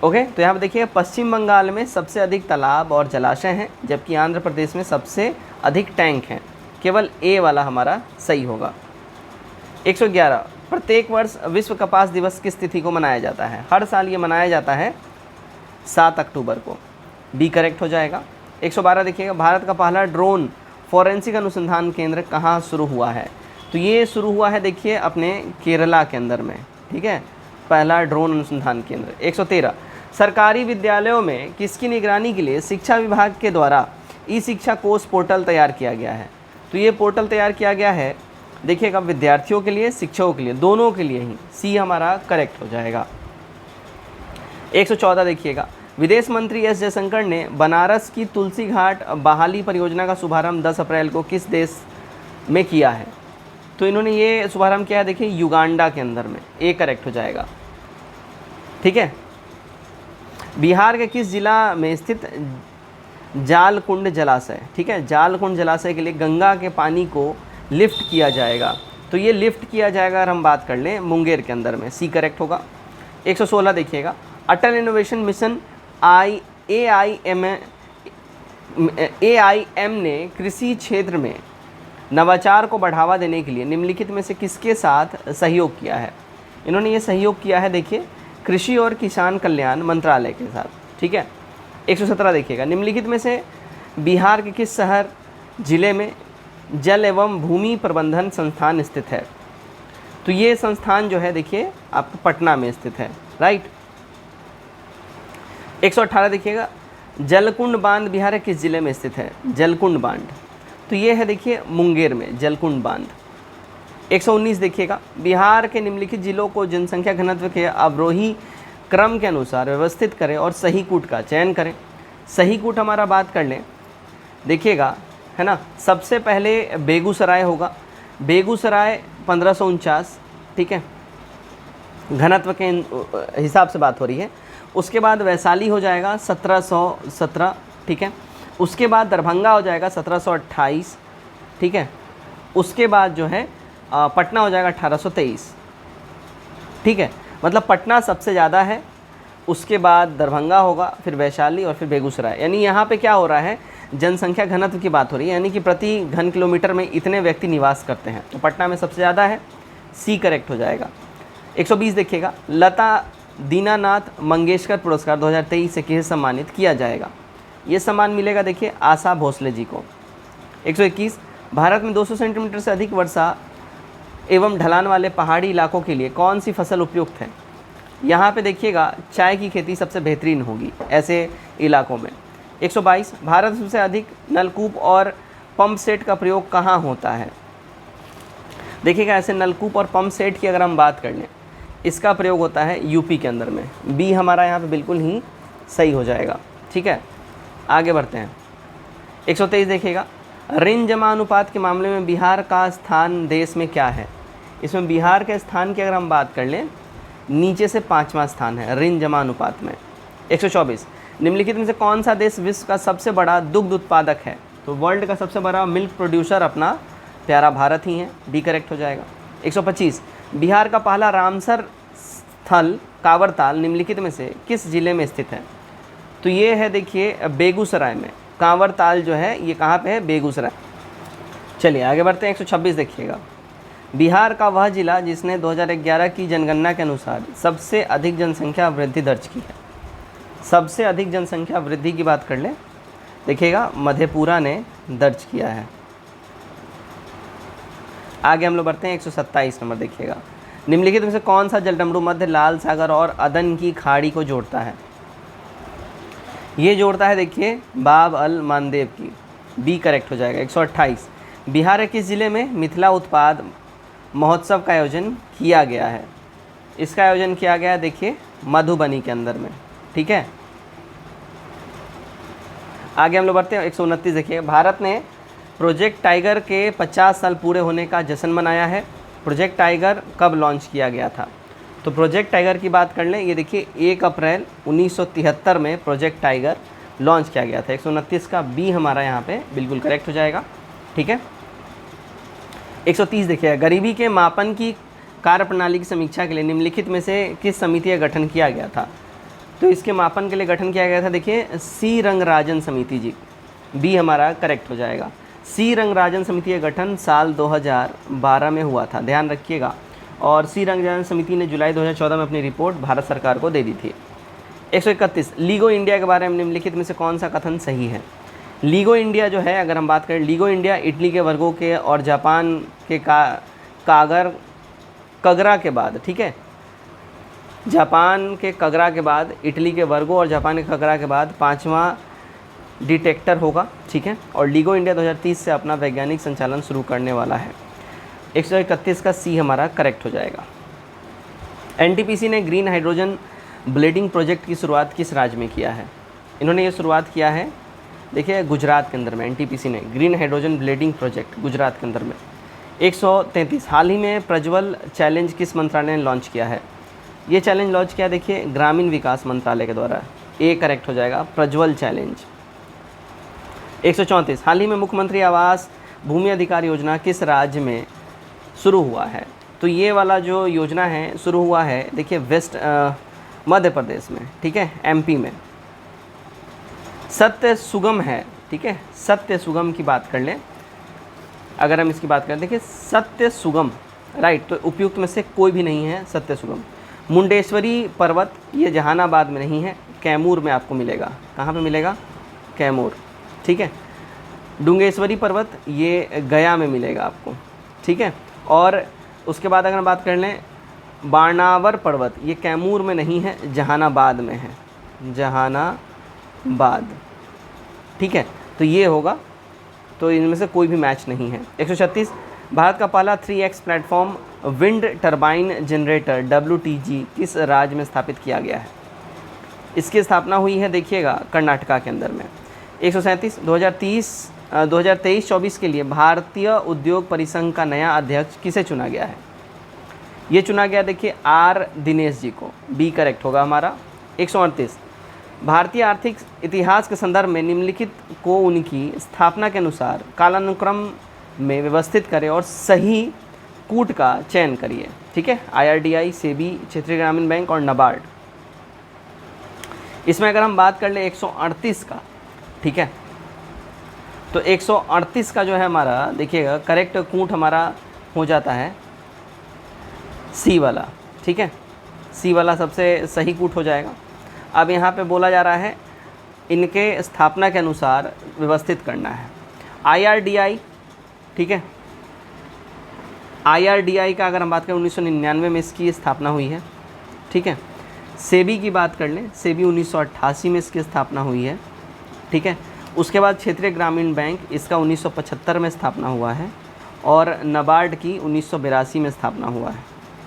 Speaker 1: ओके, तो यहाँ पर देखिए पश्चिम बंगाल में सबसे अधिक तालाब और जलाशय हैं, जबकि आंध्र प्रदेश में सबसे अधिक टैंक हैं। केवल ए वाला हमारा सही होगा। 111, प्रत्येक वर्ष विश्व कपास दिवस किस तिथि को मनाया जाता है। हर साल ये मनाया जाता है 7 अक्टूबर को। बी करेक्ट हो जाएगा। 112 देखिएगा, भारत का पहला ड्रोन फॉरेंसिक अनुसंधान केंद्र कहाँ शुरू हुआ है। तो ये शुरू हुआ है देखिए अपने केरला के अंदर में, ठीक है, पहला ड्रोन अनुसंधान केंद्र। 113, सरकारी विद्यालयों में किसकी निगरानी के लिए शिक्षा विभाग के द्वारा ई शिक्षा कोष पोर्टल तैयार किया गया है। तो ये पोर्टल तैयार किया गया है देखिएगा विद्यार्थियों के लिए, शिक्षकों के लिए, दोनों के लिए ही। सी हमारा करेक्ट हो जाएगा। 114 देखिएगा, विदेश मंत्री एस जयशंकर ने बनारस की तुलसी घाट बहाली परियोजना का शुभारंभ 10 अप्रैल को किस देश में किया है। तो इन्होंने ये शुभारंभ किया है देखिए युगांडा के अंदर में। ए करेक्ट हो जाएगा, ठीक है। बिहार के किस जिला में स्थित जालकुंड जलाशय, ठीक है, जालकुंड जलाशय के लिए गंगा के पानी को लिफ्ट किया जाएगा। तो ये लिफ्ट किया जाएगा अगर हम बात कर लें मुंगेर के अंदर में। सी करेक्ट होगा। 116 देखिएगा, अटल इनोवेशन मिशन AIM ने कृषि क्षेत्र में नवाचार को बढ़ावा देने के लिए निम्नलिखित में से किसके साथ सहयोग किया है। इन्होंने ये सहयोग किया है देखिए कृषि और किसान कल्याण मंत्रालय के साथ, ठीक है। 117 देखिएगा, निम्नलिखित में से बिहार के किस शहर जिले में जल एवं भूमि प्रबंधन संस्थान स्थित है। तो ये संस्थान जो है देखिए आपको पटना में स्थित है, राइट। 118 देखिएगा, जलकुंड बांध बिहार के किस जिले में स्थित है। जलकुंड बांध, तो ये है देखिए मुंगेर में जलकुंड बांध। 119 देखिएगा, बिहार के निम्नलिखित जिलों को जनसंख्या घनत्व के अवरोही क्रम के अनुसार व्यवस्थित करें और सही कूट का चयन करें। सही कूट हमारा बात कर लें देखिएगा, है ना, सबसे पहले बेगूसराय होगा। बेगूसराय 1549, ठीक है, घनत्व के हिसाब से बात हो रही है। उसके बाद वैशाली हो जाएगा 1717, ठीक है। उसके बाद दरभंगा हो जाएगा 1728, ठीक है। उसके बाद जो है पटना हो जाएगा 1823, ठीक है। मतलब पटना सबसे ज़्यादा है, उसके बाद दरभंगा होगा, फिर वैशाली और फिर बेगूसराय। यानी यहाँ पे क्या हो रहा है, जनसंख्या घनत्व की बात हो रही है, यानी कि प्रति घन किलोमीटर में इतने व्यक्ति निवास करते हैं। तो पटना में सबसे ज़्यादा है। सी करेक्ट हो जाएगा। 120 देखिएगा, लता दीनानाथ मंगेशकर पुरस्कार 2023 से किसे सम्मानित किया जाएगा। ये सम्मान मिलेगा देखिए आशा भोसले जी को। 121, भारत में 200 सेंटीमीटर से अधिक वर्षा एवं ढलान वाले पहाड़ी इलाकों के लिए कौन सी फसल उपयुक्त है। यहाँ पे देखिएगा चाय की खेती सबसे बेहतरीन होगी ऐसे इलाकों में। 122, भारत में सबसे अधिक नलकूप और पंप सेट का प्रयोग कहाँ होता है। देखिएगा ऐसे नलकूप और पंप सेट की अगर हम बात कर लें, इसका प्रयोग होता है यूपी के अंदर में। बी हमारा यहाँ पे बिल्कुल ही सही हो जाएगा, ठीक है। आगे बढ़ते हैं। 123 देखिएगा, ऋण जमा अनुपात के मामले में बिहार का स्थान देश में क्या है। इसमें बिहार के स्थान की अगर हम बात कर लें, नीचे से 5वां स्थान है ऋण जमा अनुपात में। 124, निम्नलिखित में से कौन सा देश विश्व का सबसे बड़ा दुग्ध उत्पादक है। तो वर्ल्ड का सबसे बड़ा मिल्क प्रोड्यूसर अपना प्यारा भारत ही है। डी करेक्ट हो जाएगा। 125, बिहार का पहला रामसर स्थल कांवरताल निम्नलिखित में से किस जिले में स्थित है। तो ये है देखिए बेगूसराय में। कांवरताल जो है ये कहाँ पे है, बेगूसराय। चलिए आगे बढ़ते हैं। 126 देखिएगा, बिहार का वह जिला जिसने 2011 की जनगणना के अनुसार सबसे अधिक जनसंख्या वृद्धि दर्ज की है। सबसे अधिक जनसंख्या वृद्धि की बात कर लें, देखिएगा मधेपुरा ने दर्ज किया है। आगे हम लोग बढ़ते हैं। 127 नंबर देखिएगा, निम्नलिखित में से कौन सा जलडमरू मध्य लाल सागर और अदन की खाड़ी को जोड़ता है। ये जोड़ता है देखिए बाब अल मानदेव की, बी करेक्ट हो जाएगा। 128 बिहार के किस जिले में मिथिला उत्पाद महोत्सव का आयोजन किया गया है? इसका आयोजन किया गया है देखिए मधुबनी के अंदर में, ठीक है। आगे हम लोग बढ़ते हैं। 129 देखिए भारत ने प्रोजेक्ट टाइगर के 50 साल पूरे होने का जश्न मनाया है। प्रोजेक्ट टाइगर कब लॉन्च किया गया था? तो प्रोजेक्ट टाइगर की बात कर लें, ये देखिए 1 अप्रैल 1973 में प्रोजेक्ट टाइगर लॉन्च किया गया था। 129 का बी हमारा यहाँ पे बिल्कुल करेक्ट हो जाएगा, ठीक है। 130 देखिए गरीबी के मापन की कार्यप्रणाली की समीक्षा के लिए निम्नलिखित में से किस समिति का गठन किया गया था? तो इसके मापन के लिए गठन किया गया था देखिए सी रंगराजन समिति जी, बी हमारा करेक्ट हो जाएगा। सी रंगराजन समिति का गठन साल 2012 में हुआ था, ध्यान रखिएगा। और सी रंगराजन समिति ने जुलाई 2014 में अपनी रिपोर्ट भारत सरकार को दे दी थी। 131 लीगो इंडिया के बारे में निम्नलिखित में से कौन सा कथन सही है? लीगो इंडिया जो है, अगर हम बात करें लीगो इंडिया, इटली के वर्गों के और जापान के कगरा के बाद, ठीक है, जापान के कगरा के बाद, इटली के वर्गों और जापान के कगरा के बाद 5वां डिटेक्टर होगा, ठीक है। और लीगो इंडिया 2030 से अपना वैज्ञानिक संचालन शुरू करने वाला है। 131 का सी हमारा करेक्ट हो जाएगा। एनटीपीसी ने ग्रीन हाइड्रोजन ब्लेडिंग प्रोजेक्ट की शुरुआत किस राज्य में किया है? इन्होंने ये शुरुआत किया है देखिए गुजरात के अंदर में। एनटीपीसी ने green hydrogen blending project Gujarat के अंदर में। 133 हाल ही में प्रज्वल चैलेंज किस मंत्रालय ने लॉन्च किया है? ये चैलेंज लॉन्च किया देखिए ग्रामीण विकास मंत्रालय के द्वारा, ए करेक्ट हो जाएगा प्रज्वल चैलेंज। 134 हाल ही में मुख्यमंत्री आवास भूमि अधिकार योजना किस राज्य में शुरू हुआ है? तो ये वाला जो योजना है शुरू हुआ है देखिए मध्य प्रदेश में, ठीक है, एमपी में। सत्य सुगम है, ठीक है, सत्य सुगम की बात कर लें, अगर हम इसकी बात करें देखिए सत्य सुगम, राइट, तो उपयुक्त में से कोई भी नहीं है सत्य सुगम। मुंडेश्वरी पर्वत ये जहानाबाद में नहीं है, कैमूर में आपको मिलेगा। कहाँ पे मिलेगा? कैमूर, ठीक है। डुंगेश्वरी पर्वत ये गया में मिलेगा आपको, ठीक है। और उसके बाद अगर हम बात कर लें बाणावर पर्वत, ये कैमूर में नहीं है, जहानाबाद में है, जहानाबाद, ठीक है। तो ये होगा, तो इनमें से कोई भी मैच नहीं है। 136 भारत का पहला 3x platform wind turbine generator WTG किस राज्य में स्थापित किया गया है? इसकी स्थापना हुई है देखिएगा कर्नाटका के अंदर में। 137 2023-24 के लिए भारतीय उद्योग परिसंघ का नया अध्यक्ष किसे चुना गया है? ये चुना गया देखिए आर दिनेश जी को, बी करेक्ट होगा हमारा। 138 भारतीय आर्थिक इतिहास के संदर्भ में निम्नलिखित को उनकी स्थापना के अनुसार कालानुक्रम में व्यवस्थित करें और सही कूट का चयन करिए, ठीक है। IRDI, सेबी, क्षेत्रीय ग्रामीण बैंक और नाबार्ड। इसमें अगर हम बात कर ले 138 का, ठीक है, तो 138 का जो है हमारा देखिएगा करेक्ट कूट हमारा हो जाता है सी वाला, ठीक है, सी वाला सबसे सही कूट हो जाएगा। अब यहाँ पे बोला जा रहा है इनके स्थापना के अनुसार व्यवस्थित करना है। IRDI, ठीक है, IRDI का अगर हम बात करें 1999 में इसकी स्थापना हुई है, ठीक है। सेबी की बात कर लें, सेबी 1988 में इसकी स्थापना हुई है, ठीक है। उसके बाद क्षेत्रीय ग्रामीण बैंक, इसका 1975 में स्थापना हुआ है और नाबार्ड की 1982 में स्थापना हुआ है,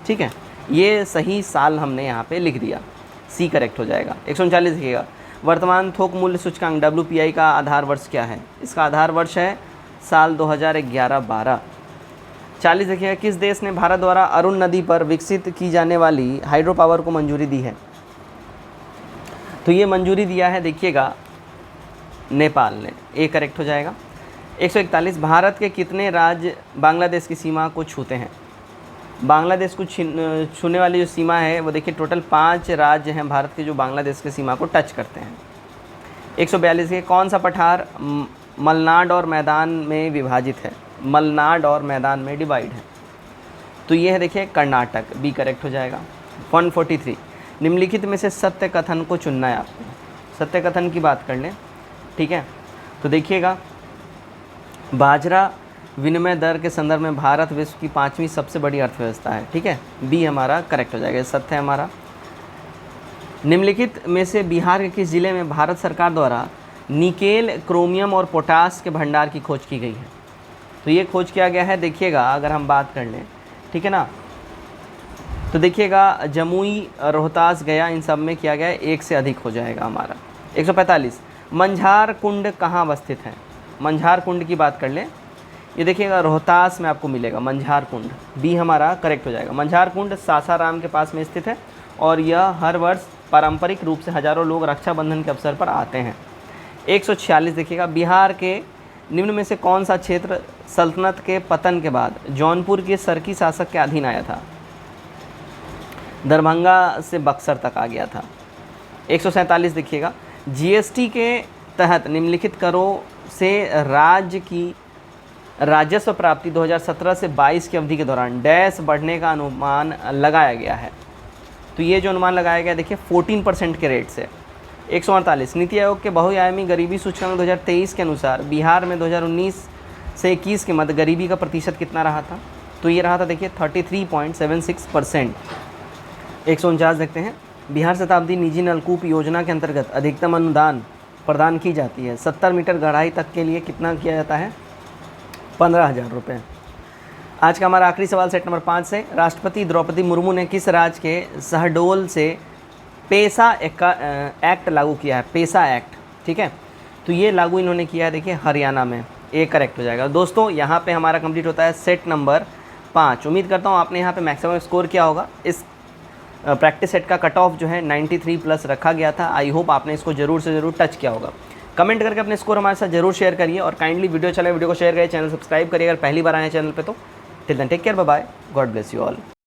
Speaker 1: ठीक है। ये सही साल हमने यहाँ पे लिख दिया, सी करेक्ट हो जाएगा। 139 देखिएगा वर्तमान थोक मूल्य सूचकांक WPI का आधार वर्ष क्या है? इसका आधार वर्ष है साल 2011-12। 40 देखिएगा किस देश ने भारत द्वारा अरुण नदी पर विकसित की जाने वाली हाइड्रो पावर को मंजूरी दी है? तो ये मंजूरी दिया है देखिएगा नेपाल ने, ए करेक्ट हो जाएगा। 141 भारत के कितने राज्य बांग्लादेश की सीमा को छूते हैं? बांग्लादेश को छूने वाली जो सीमा है वो देखिए टोटल 5 राज्य हैं भारत के जो बांग्लादेश की सीमा को टच करते हैं। 142 के कौन सा पठार मलनाड और मैदान में विभाजित है? मलनाड और मैदान में डिवाइड है, तो ये है देखिए कर्नाटक, बी करेक्ट हो जाएगा। 143 निम्नलिखित में से सत्य कथन को चुनना है आपको। सत्य कथन की बात कर लें, ठीक है, तो देखिएगा बाजरा विनिमय दर के संदर्भ में भारत विश्व की 5वीं सबसे बड़ी अर्थव्यवस्था है, ठीक है, बी हमारा करेक्ट हो जाएगा, सत्य है हमारा। निम्नलिखित में से बिहार के किस जिले में भारत सरकार द्वारा निकेल, क्रोमियम और पोटास के भंडार की खोज की गई है? तो ये खोज किया गया है, देखिएगा अगर हम बात कर लें, ठीक है ना, तो देखिएगा जमुई, रोहतास, गया, इन सब में किया गया है, एक से अधिक हो जाएगा हमारा। 145 मंझार कुंड कहाँ अवस्थित है? मंझार कुंड की बात कर लें, ये देखिएगा रोहतास में आपको मिलेगा मंझार कुंड, बी हमारा करेक्ट हो जाएगा। मंझार कुंड सासाराम के पास में स्थित है और यह हर वर्ष पारंपरिक रूप से हजारों लोग रक्षाबंधन के अवसर पर आते हैं। 146 देखिएगा बिहार के निम्न में से कौन सा क्षेत्र सल्तनत के पतन के बाद जौनपुर के सरकी शासक के अधीन आया था? दरभंगा से बक्सर तक आ गया था। 147 देखिएगा जीएसटी के तहत निम्नलिखित करों से राज्य की राजस्व प्राप्ति 2017 से 22 की अवधि के दौरान डैश बढ़ने का अनुमान लगाया गया है। तो ये जो अनुमान लगाया गया देखिए 14% के रेट से। 148 नीति आयोग के बहुआयामी गरीबी सूचकांक 2023 के अनुसार बिहार में 2019 से 21 के मध्य गरीबी का प्रतिशत कितना रहा था? तो ये रहा था देखिए 33.76%। 149 देखते हैं बिहार शताब्दी निजी नलकूप योजना के अंतर्गत अधिकतम अनुदान प्रदान की जाती है 70 मीटर गहराई तक के लिए कितना किया जाता है? 15,000 रुपये। आज का हमारा आखिरी सवाल सेट नंबर 5 से, राष्ट्रपति द्रौपदी मुर्मू ने किस राज्य के शहडोल से पेसा एक्ट लागू किया है? पेसा एक्ट, ठीक है, तो ये लागू इन्होंने किया है देखिए हरियाणा में, ए करेक्ट हो जाएगा। दोस्तों यहाँ पे हमारा कंप्लीट होता है सेट नंबर 5। उम्मीद करता हूँ आपने यहाँ पे मैक्सिमम स्कोर किया होगा। इस प्रैक्टिस सेट का कट ऑफ जो है 93 प्लस रखा गया था। आई होप आपने इसको ज़रूर से ज़रूर टच किया होगा। कमेंट करके अपने स्कोर हमारे साथ जरूर शेयर करिए और काइंडली वीडियो चले वीडियो को शेयर करिए, चैनल सब्सक्राइब करिए अगर पहली बार आए हैं चैनल पे तो। Till then take care, bye bye, God bless you all.